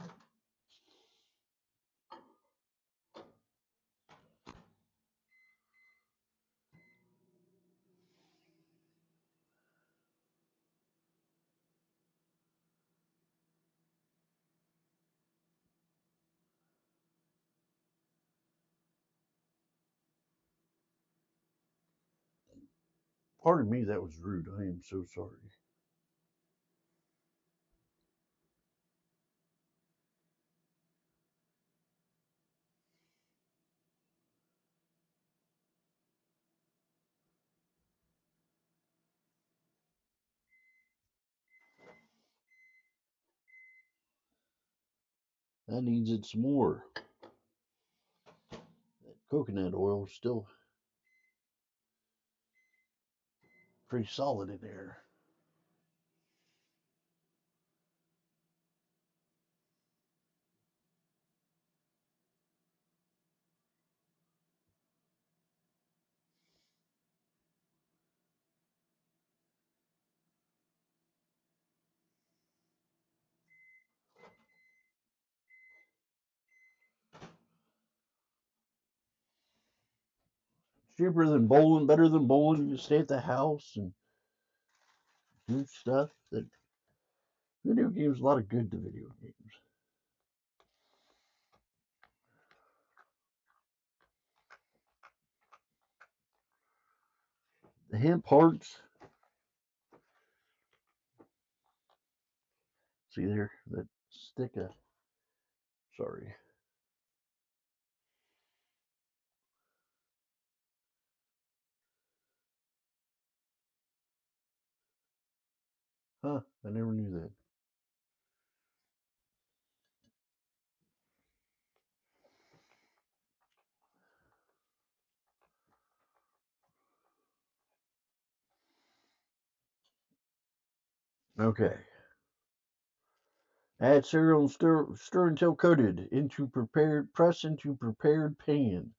Pardon me, that was rude. I am so sorry. That needs it some more. That coconut oil is still pretty solid in there. Cheaper than bowling, better than bowling. You stay at the house and do stuff. That video games, a lot of good to video games. The hemp hearts. See there, that stick of. Sorry. Huh? I never knew that. Okay. Add cereal and stir until coated. Press into prepared pan.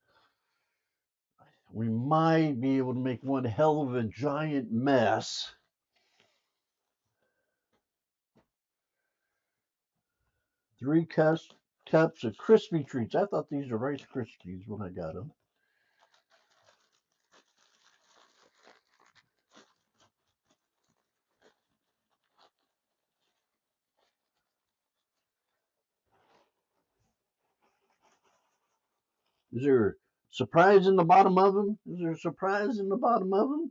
We might be able to make one hell of a giant mess. 3 cups of crispy treats. I thought these were Rice Krispies when I got them. Is there a surprise in the bottom of them? Is there a surprise in the bottom of them?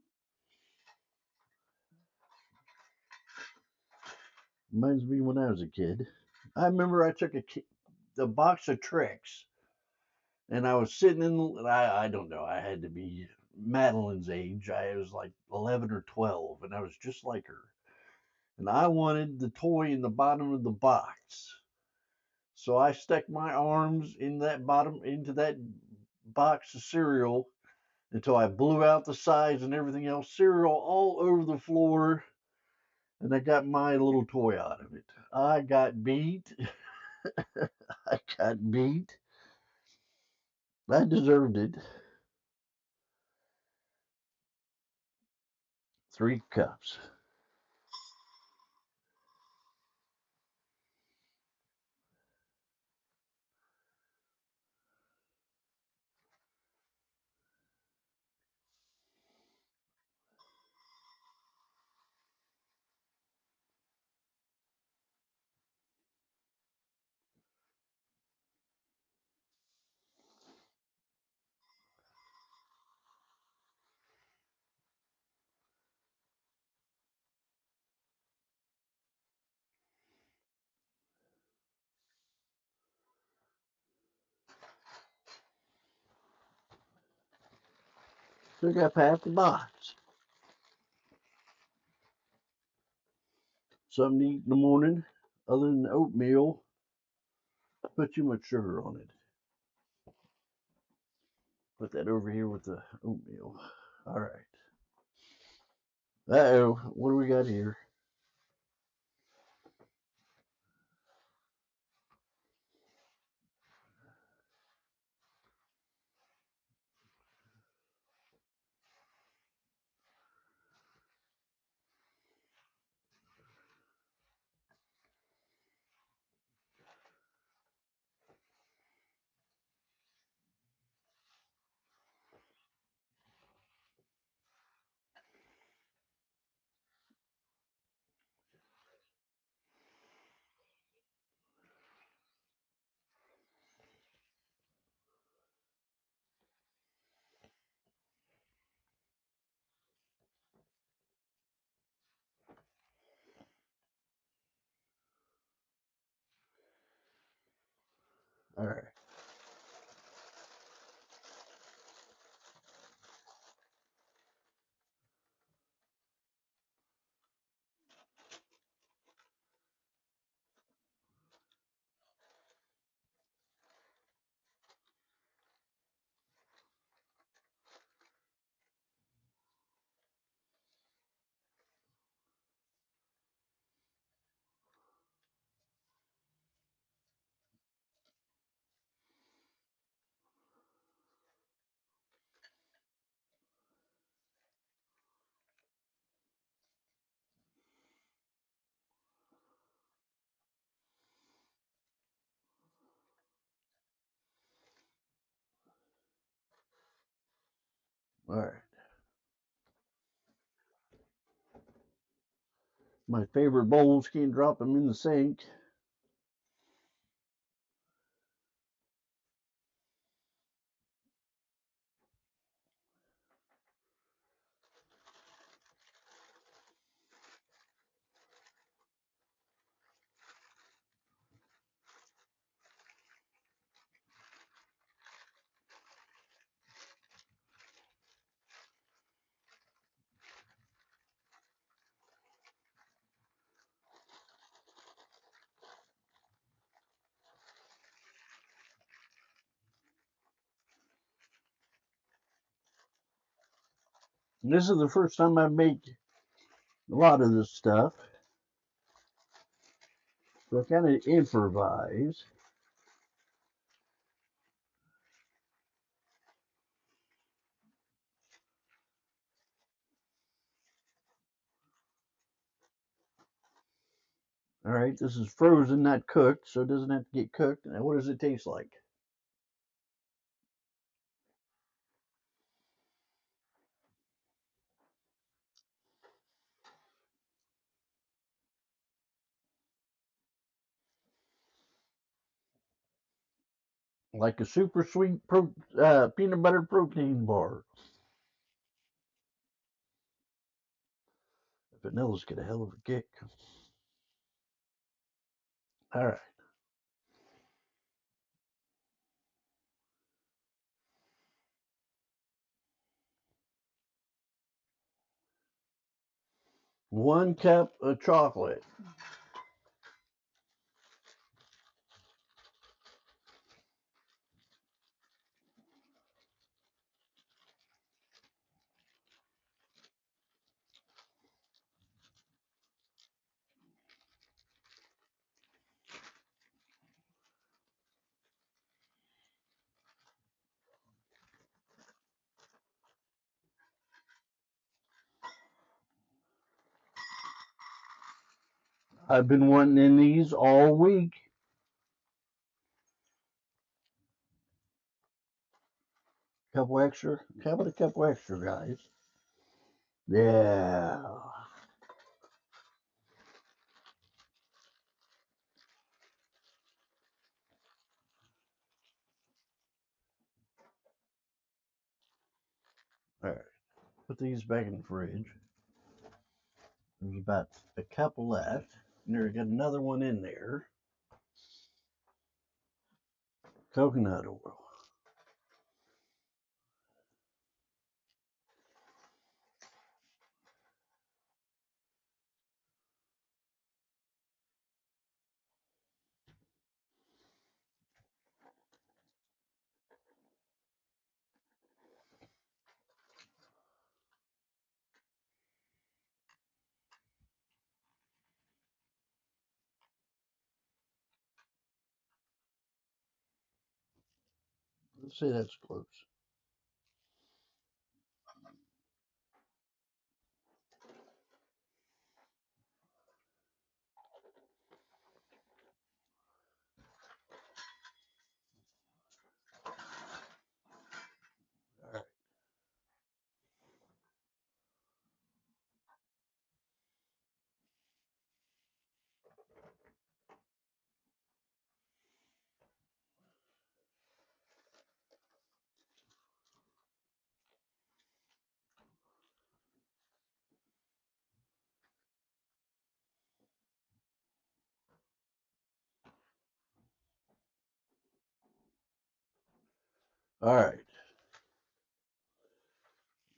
Reminds me when I was a kid. I remember I took a box of tricks, and I was sitting in. I don't know. I had to be Madeline's age. I was like 11 or 12, and I was just like her. And I wanted the toy in the bottom of the box. So I stuck my arms in that bottom into that box of cereal until I blew out the sides and everything else, cereal all over the floor, and I got my little toy out of it. I got beat. I got beat. I deserved it. 3 cups. Took up half the box. Something to eat in the morning, other than oatmeal. Put too much sugar on it. Put that over here with the oatmeal. All right. Uh-oh. What do we got here? All right. All right. My favorite bowls, can't drop them in the sink. And this is the first time I make a lot of this stuff. So I kind of improvise. All right, this is frozen, not cooked, so it doesn't have to get cooked. Now, what does it taste like? like a super sweet peanut butter protein bar. Vanilla's got a hell of a kick. All right. 1 cup of chocolate. I've been wanting in these all week. Couple extra. How about a couple extra, guys? Yeah. All right. Put these back in the fridge. There's about a couple left. And there's got another one in there. Coconut oil. Let's say that's close. All right. All right.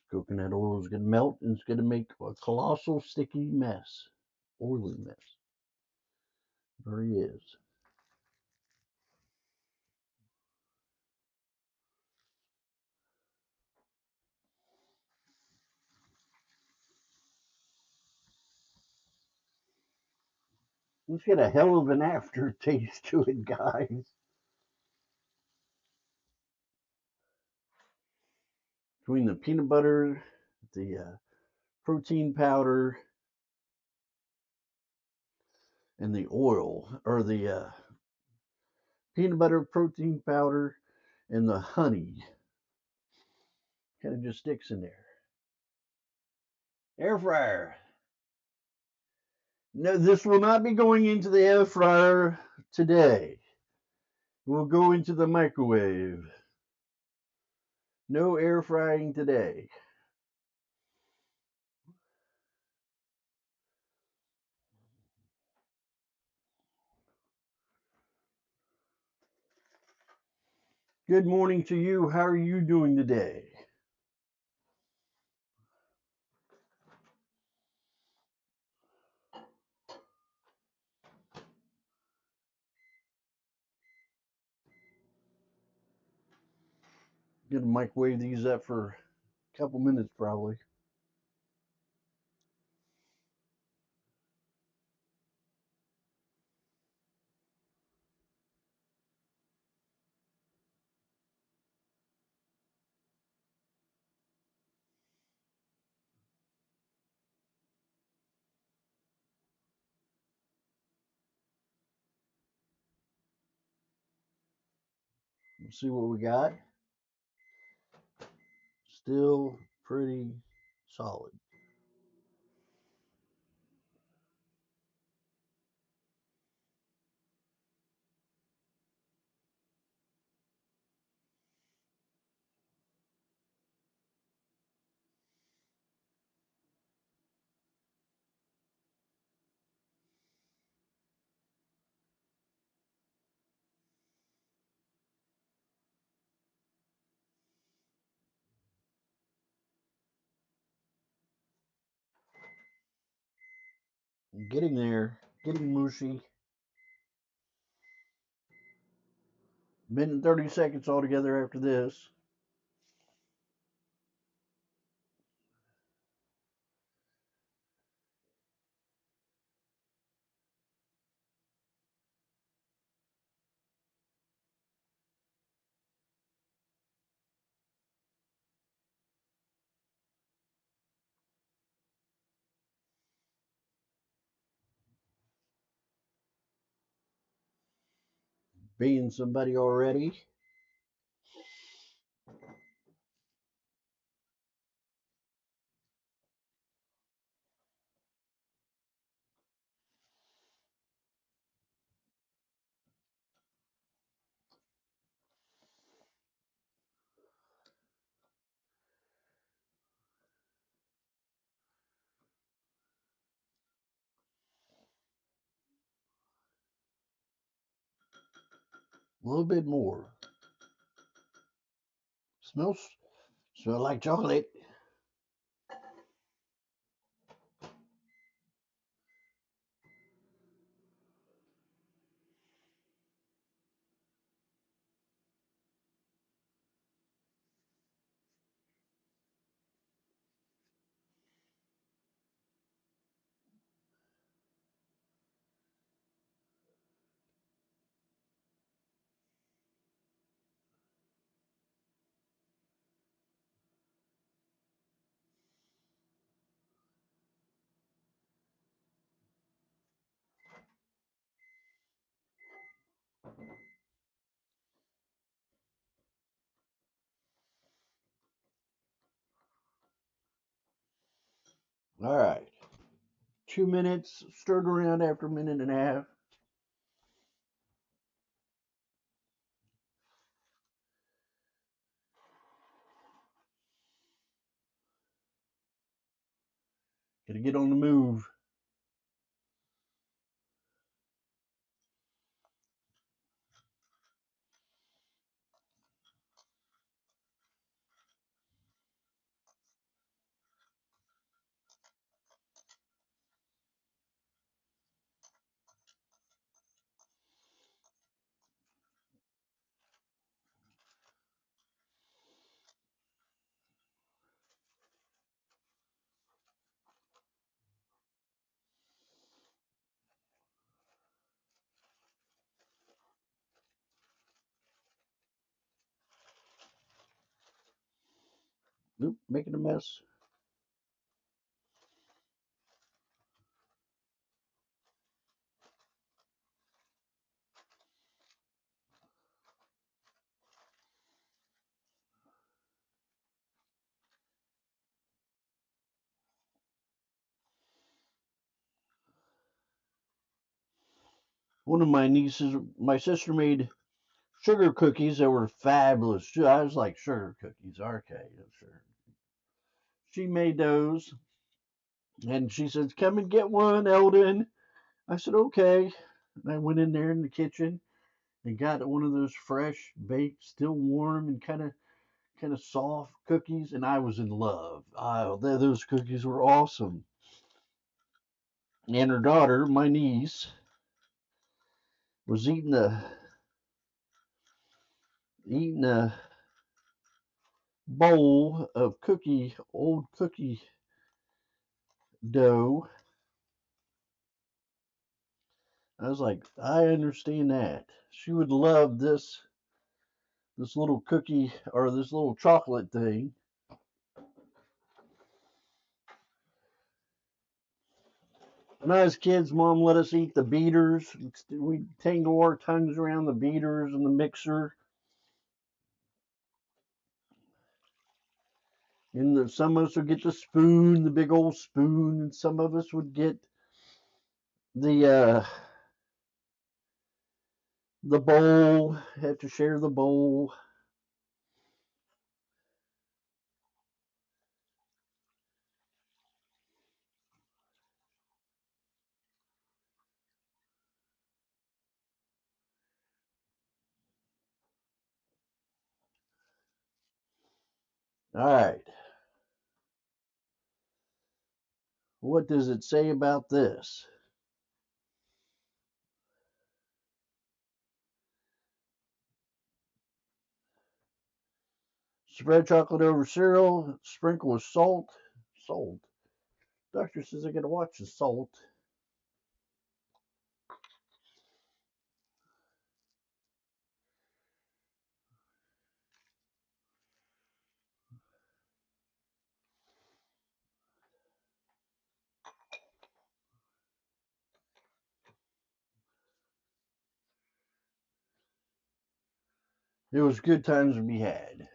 Coconut oil is going to melt and it's going to make a colossal sticky mess. Oily mess. There he is. It's got a hell of an aftertaste to it, guys. Between the peanut butter, the protein powder, and the oil, or the peanut butter, protein powder, and the honey, kind of just sticks in there. Air fryer. No, this will not be going into the air fryer today. We'll go into the microwave. No air frying today. Good morning to you. How are you doing today? Gonna microwave these up for a couple minutes probably. Let's see what we got. Still pretty solid. Getting there, getting mushy. Minute and 30 seconds altogether after this. Being somebody already. A little bit more. Smell like chocolate. All right. 2 minutes, stirred around after a minute and a half. Gotta get on the move. Oop, making a mess. One of my nieces, my sister made sugar cookies that were fabulous. I was like, sugar cookies, okay, sure. She made those, and she says, "Come and get one, Eldon." I said, "Okay." And I went in there in the kitchen and got one of those fresh baked, still warm and kind of soft cookies, and I was in love. Oh, those cookies were awesome. And her daughter, my niece, was eating a bowl of old cookie dough. I was like, I understand that. She would love this little cookie or this little chocolate thing. When I was kids, Mom let us eat the beaters. We'd tangle our tongues around the beaters and the mixer. And some of us would get the spoon, the big old spoon, and some of us would get the the bowl. Have to share the bowl. All right. What does it say about this? Spread chocolate over cereal. Sprinkle with salt. Salt. Doctor says I gotta watch the salt. It was good times to be had.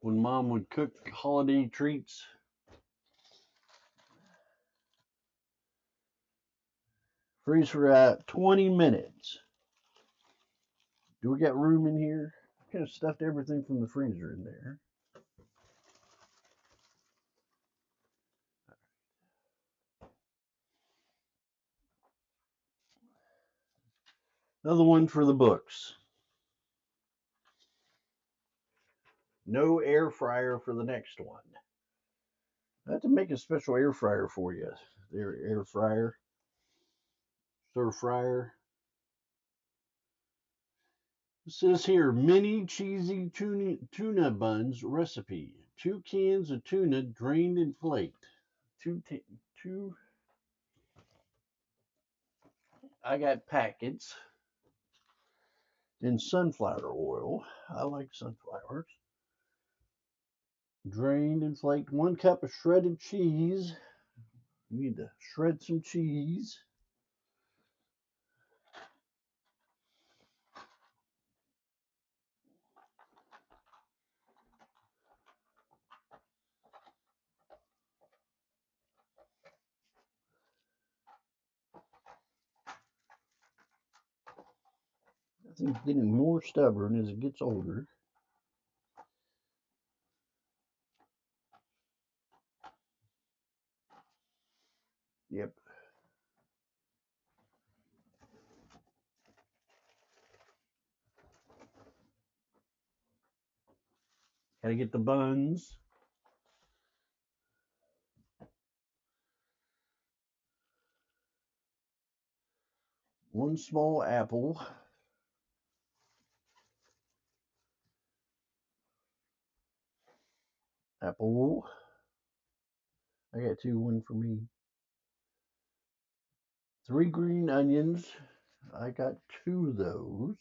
When Mom would cook holiday treats. Freeze for 20 minutes. Do we got room in here? I kind of stuffed everything from the freezer in there. Another one for the books. No air fryer for the next one. I have to make a special air fryer for you. There, air fryer, stir fryer. It says here, mini cheesy tuna buns recipe. 2 cans of tuna drained and flaked. Two. I got packets in sunflower oil. I like sunflowers. Drained and flaked. 1 cup of shredded cheese. You need to shred some cheese. I think it's getting more stubborn as it gets older. Yep. Gotta get the buns. One small apple. Apple. I got two, one for me. 3 green onions. I got 2 of those.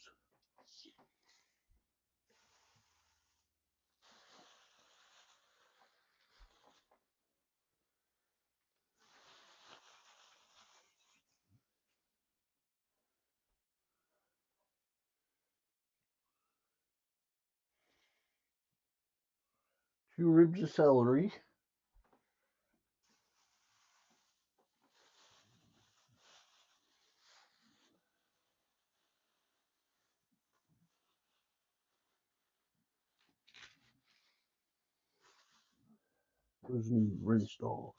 Two ribs of celery. Those need rinsed off.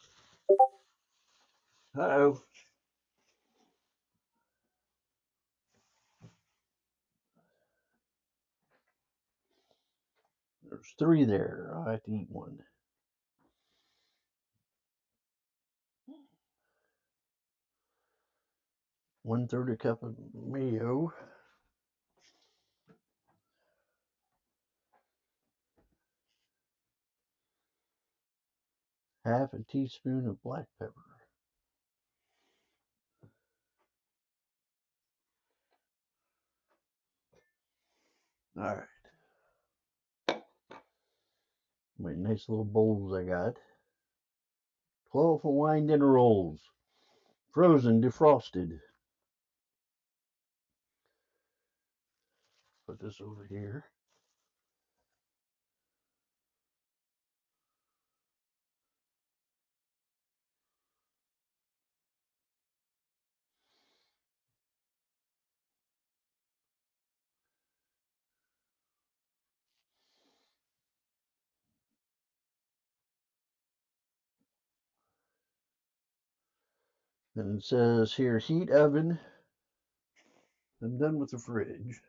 Uh-oh. There's 3 there. I have to eat one. 1/3 a cup of mayo. Half a teaspoon of black pepper. All right. My nice little bowls I got. 12 Hawaiian dinner rolls. Frozen, defrosted. Put this over here. And it says here, heat oven. I'm done with the fridge.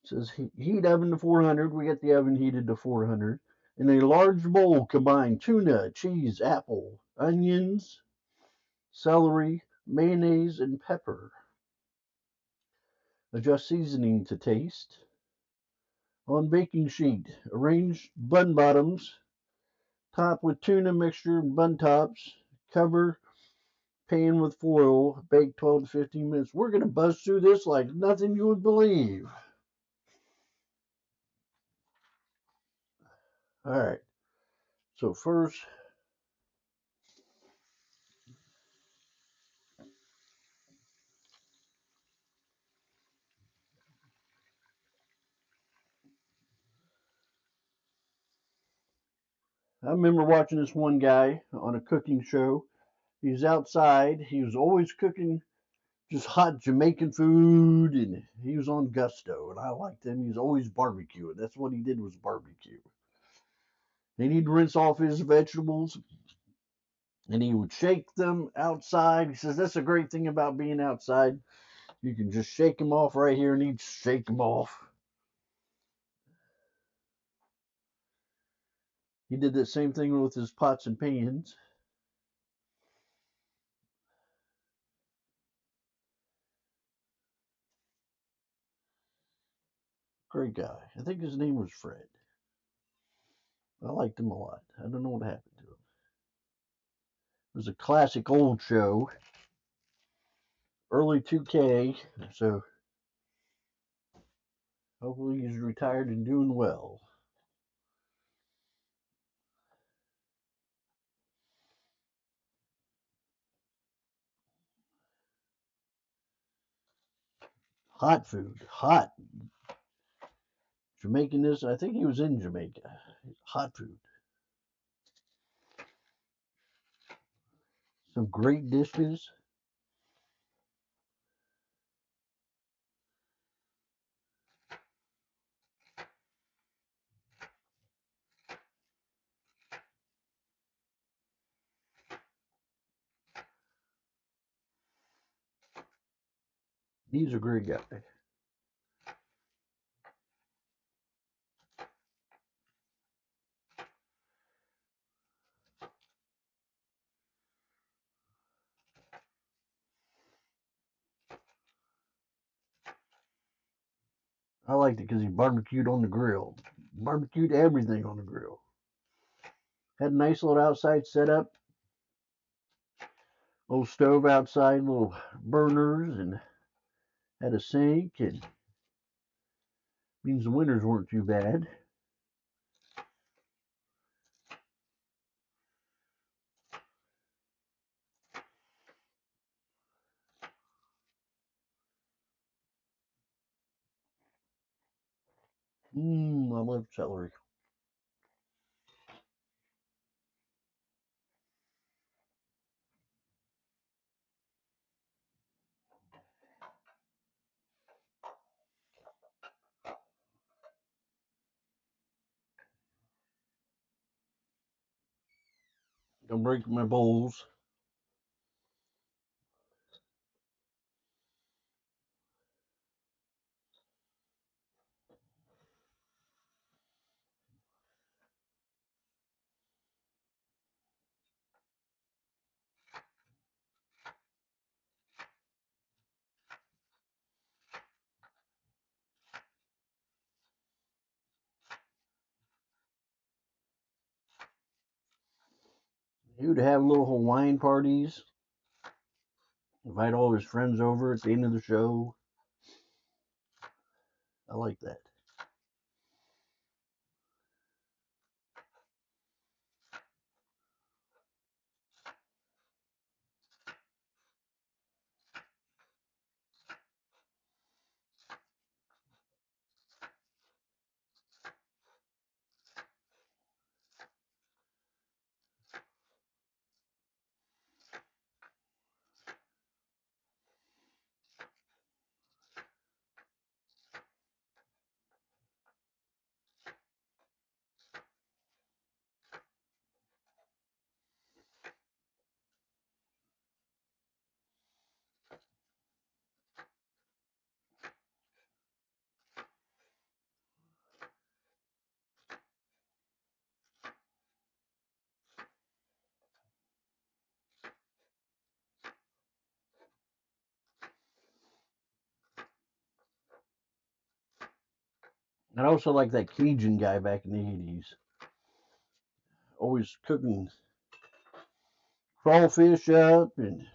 It says heat oven to 400. We got the oven heated to 400. In a large bowl, combine tuna, cheese, apple, onions, celery, mayonnaise, and pepper. Adjust seasoning to taste. On baking sheet, arrange bun bottoms, top with tuna mixture and bun tops. Cover pan with foil, bake 12 to 15 minutes. We're going to buzz through this like nothing you would believe. All right. So first, I remember watching this one guy on a cooking show. He was outside. He was always cooking just hot Jamaican food, and he was on Gusto, and I liked him. He was always barbecuing. That's what he did, was barbecue. Then he'd rinse off his vegetables, and he would shake them outside. He says that's a great thing about being outside. You can just shake them off right here, and he'd shake them off. He did that same thing with his pots and pans. Great guy. I think his name was Fred. I liked him a lot. I don't know what happened to him. It was a classic old show, early 2K, so hopefully he's retired and doing well. Hot food, hot Jamaican. This, I think he was in Jamaica. Hot food. Some great dishes. He's a great guy. I liked it because he barbecued on the grill. Barbecued everything on the grill. Had a nice little outside setup. Little stove outside, little burners, and had a sink. And means the winters weren't too bad. I love celery. Don't break my bowls. He would have little Hawaiian parties, invite all his friends over at the end of the show. I like that. And I also like that Cajun guy back in the 80s. Always cooking crawfish up, and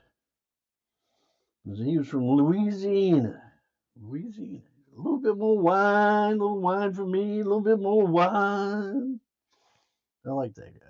he was from Louisiana. Louisiana. A little bit more wine, a little wine for me, a little bit more wine. I like that guy.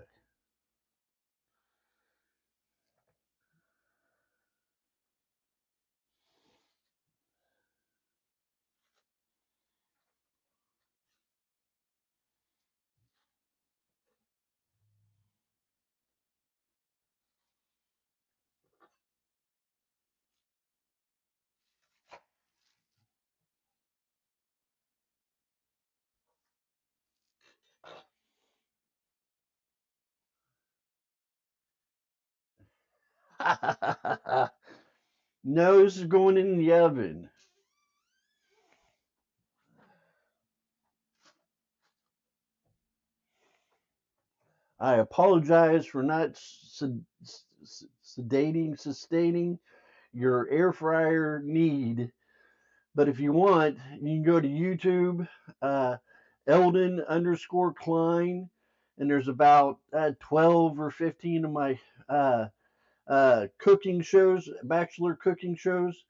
No, this is going in the oven. I apologize for not sustaining your air fryer need. But if you want, you can go to YouTube, uh, Eldon underscore Klein, and there's about 12 or 15 of my uh, cooking shows, Bachelor cooking shows.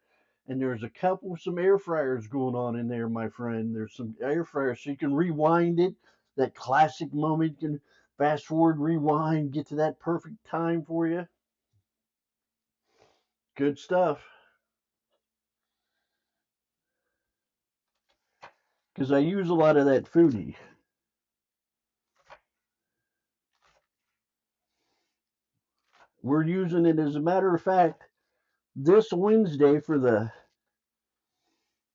And there's a couple, some air fryers going on in there, my friend. There's some air fryers, so you can rewind it, that classic moment. You can fast forward, rewind, get to that perfect time for you. Good stuff. Because I use a lot of that foodie. We're using it, as a matter of fact, this Wednesday for the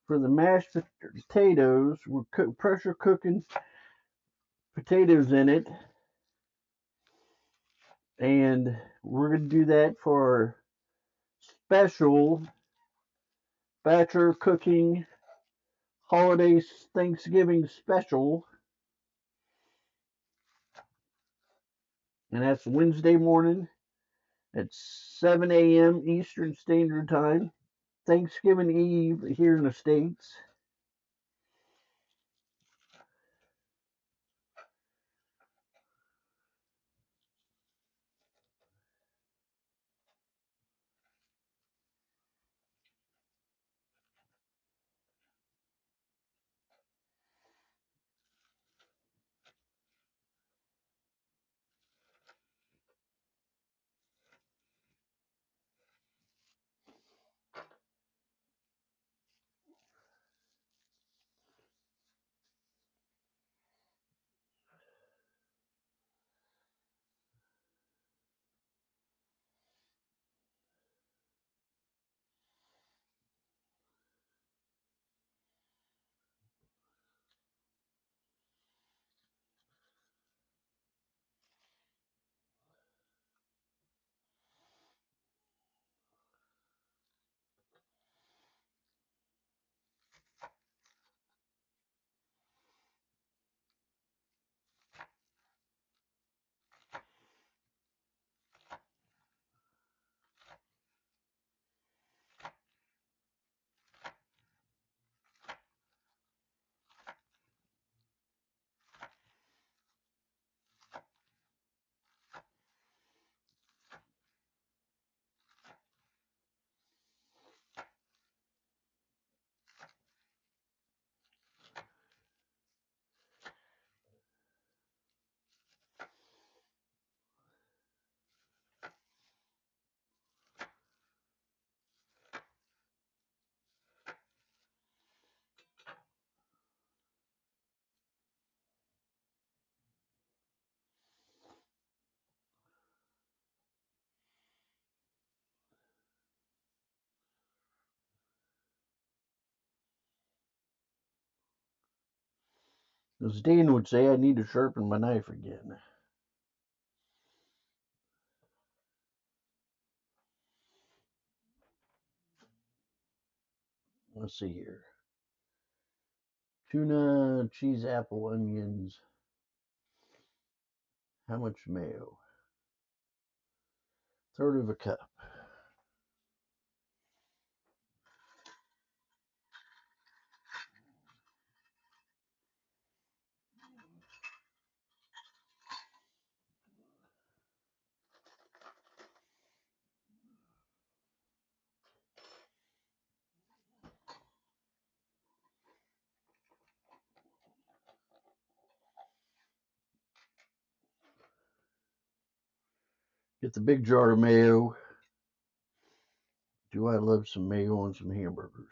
mashed potatoes. We're pressure cooking potatoes in it, and we're gonna do that for special Bachelor cooking holiday Thanksgiving special, and that's Wednesday morning at 7 a.m. Eastern Standard Time, Thanksgiving Eve here in the States. As Dan would say, I need to sharpen my knife again. Let's see here. Tuna, cheese, apple, onions. How much mayo? Third of a cup. Get the big jar of mayo. Do I love some mayo on some hamburgers?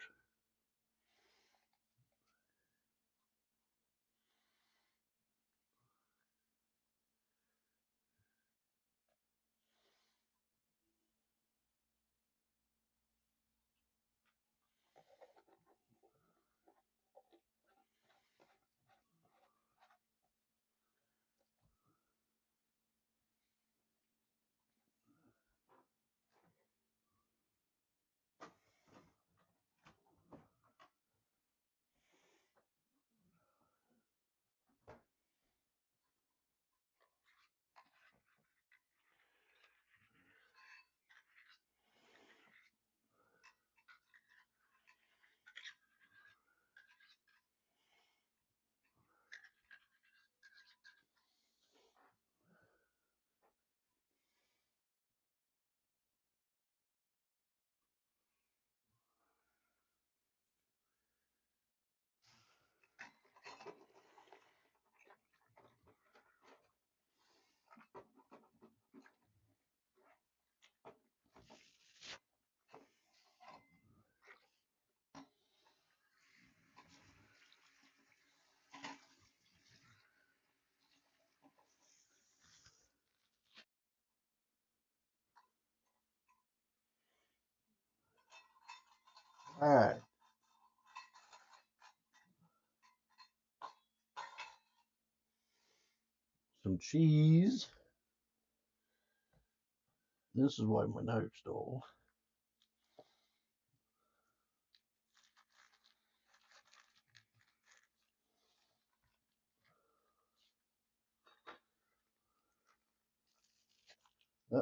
All right. Some cheese. This is why my knife's dull. Uh,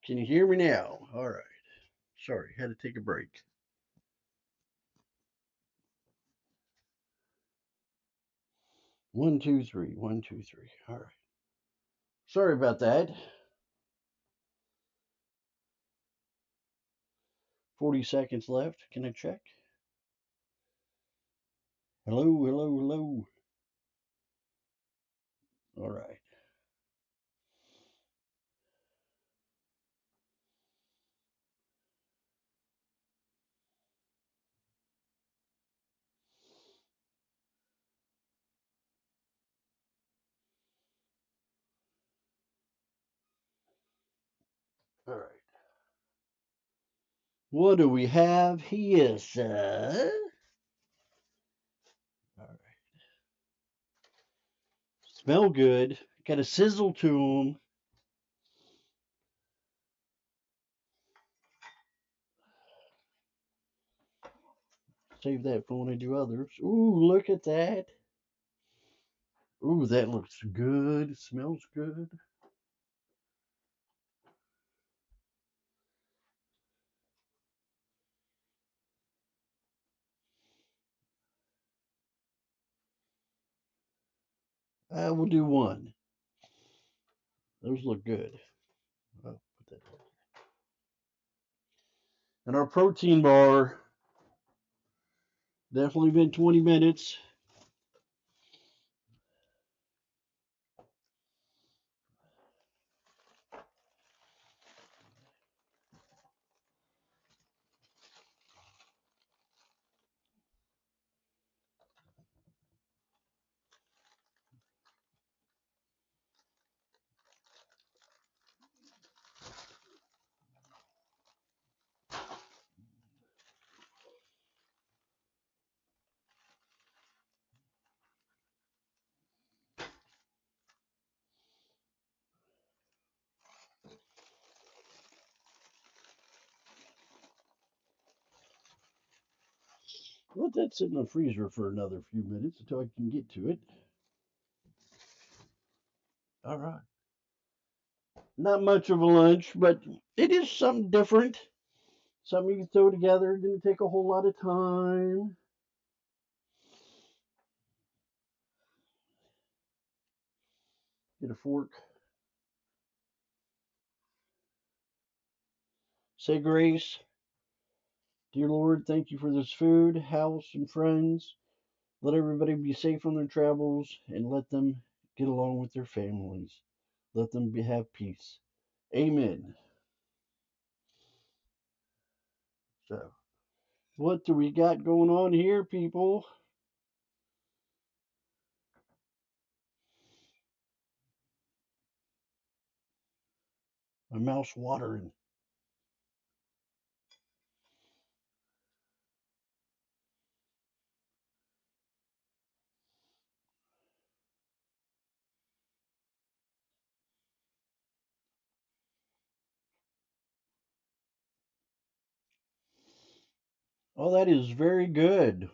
Can you hear me now? All right. Sorry, had to take a break. 1, 2, 3. 1, 2, 3. All right. Sorry about that. 40 seconds left. Can I check? Hello, hello, hello. All right. All right. What do we have here, sir? All right. Smell good. Got a sizzle to them. Save that for when I do others. Ooh, look at that. Ooh, that looks good. Smells good. I will do one. Those look good. I'll put that there. And our protein bar, definitely been 20 minutes. Let that sit in the freezer for another few minutes until I can get to it. All right. Not much of a lunch, but it is something different. Something you can throw together. Didn't take a whole lot of time. Get a fork. Say grace. Dear Lord, thank you for this food, house, and friends. Let everybody be safe on their travels and let them get along with their families. Let them have peace. Amen. So, what do we got going on here, people? My mouth's watering. Oh, that is very good.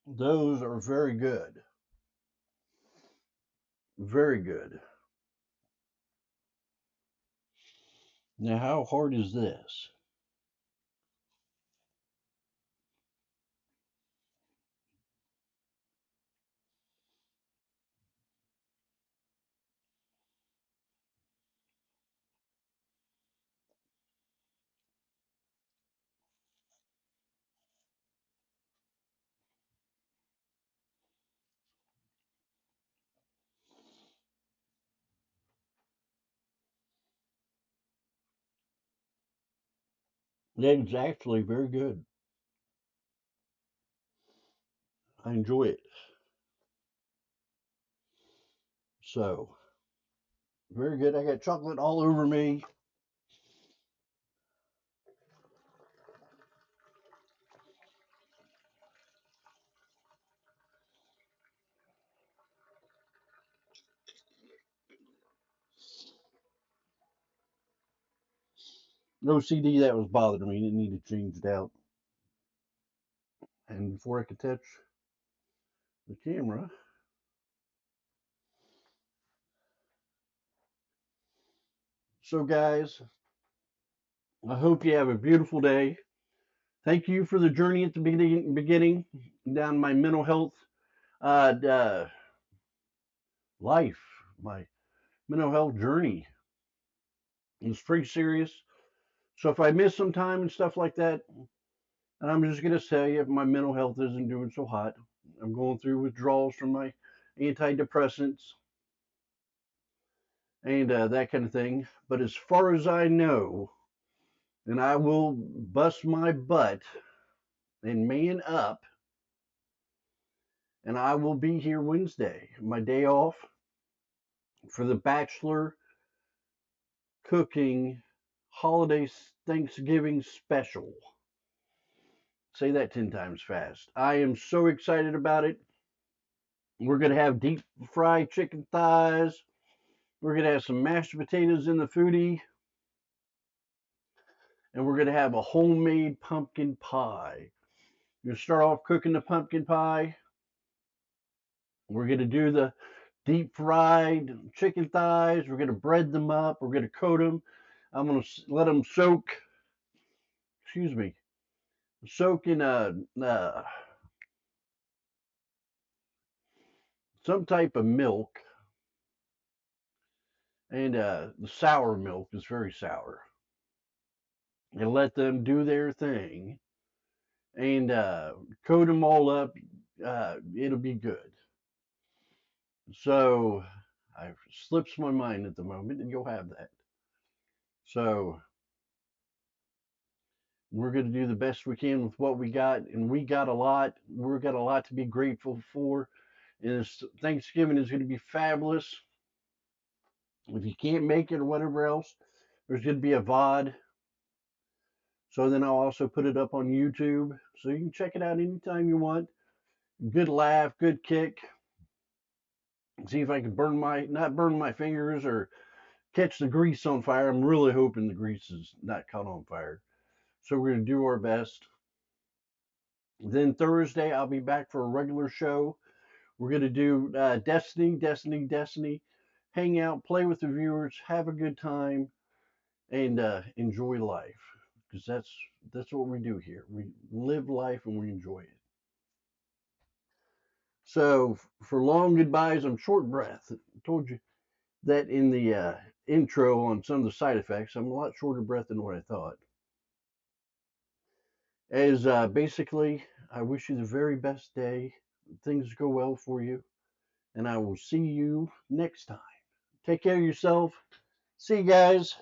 Those are very good. Very good. Now, how hard is this? It's actually very good. I enjoy it. So, very good. I got chocolate all over me. No CD that was bothering me. It needed changed out. And before I could touch the camera, so guys, I hope you have a beautiful day. Thank you for the journey at the beginning down my mental health uh, life, my mental health journey. It's pretty serious. So if I miss some time and stuff like that, and I'm just gonna say if my mental health isn't doing so hot, I'm going through withdrawals from my antidepressants and that kind of thing. But as far as I know, and I will bust my butt and man up, and I will be here Wednesday, my day off, for the Bachelor cooking holiday Thanksgiving special. Say that 10 times fast. I am so excited about it. We're going to have deep fried chicken thighs. We're going to have some mashed potatoes in the foodie. And we're going to have a homemade pumpkin pie. We're going to start off cooking the pumpkin pie. We're going to do the deep fried chicken thighs. We're going to bread them up. We're going to coat them. I'm going to let them soak, excuse me, soak in some type of milk. And the sour milk is very sour. and let them do their thing and code them all up. It'll be good. So I slips my mind at the moment, and you'll have that. So we're going to do the best we can with what we got, and we got a lot. We've got a lot to be grateful for. And Thanksgiving is going to be fabulous. If you can't make it or whatever else, there's going to be a VOD. So then I'll also put it up on YouTube, so you can check it out anytime you want. Good laugh, good kick. See if I can not burn my fingers or catch the grease on fire. I'm really hoping the grease is not caught on fire. So we're going to do our best. Then Thursday, I'll be back for a regular show. We're going to do Destiny, hang out, play with the viewers, have a good time, and enjoy life. Because that's what we do here. We live life and we enjoy it. So for long goodbyes, I'm short breath. I told you that in the intro on some of the side effects. I'm a lot shorter breath than what I thought. As basically, I wish you the very best day. Things go well for you, and I will see you next time. Take care of yourself. See you guys.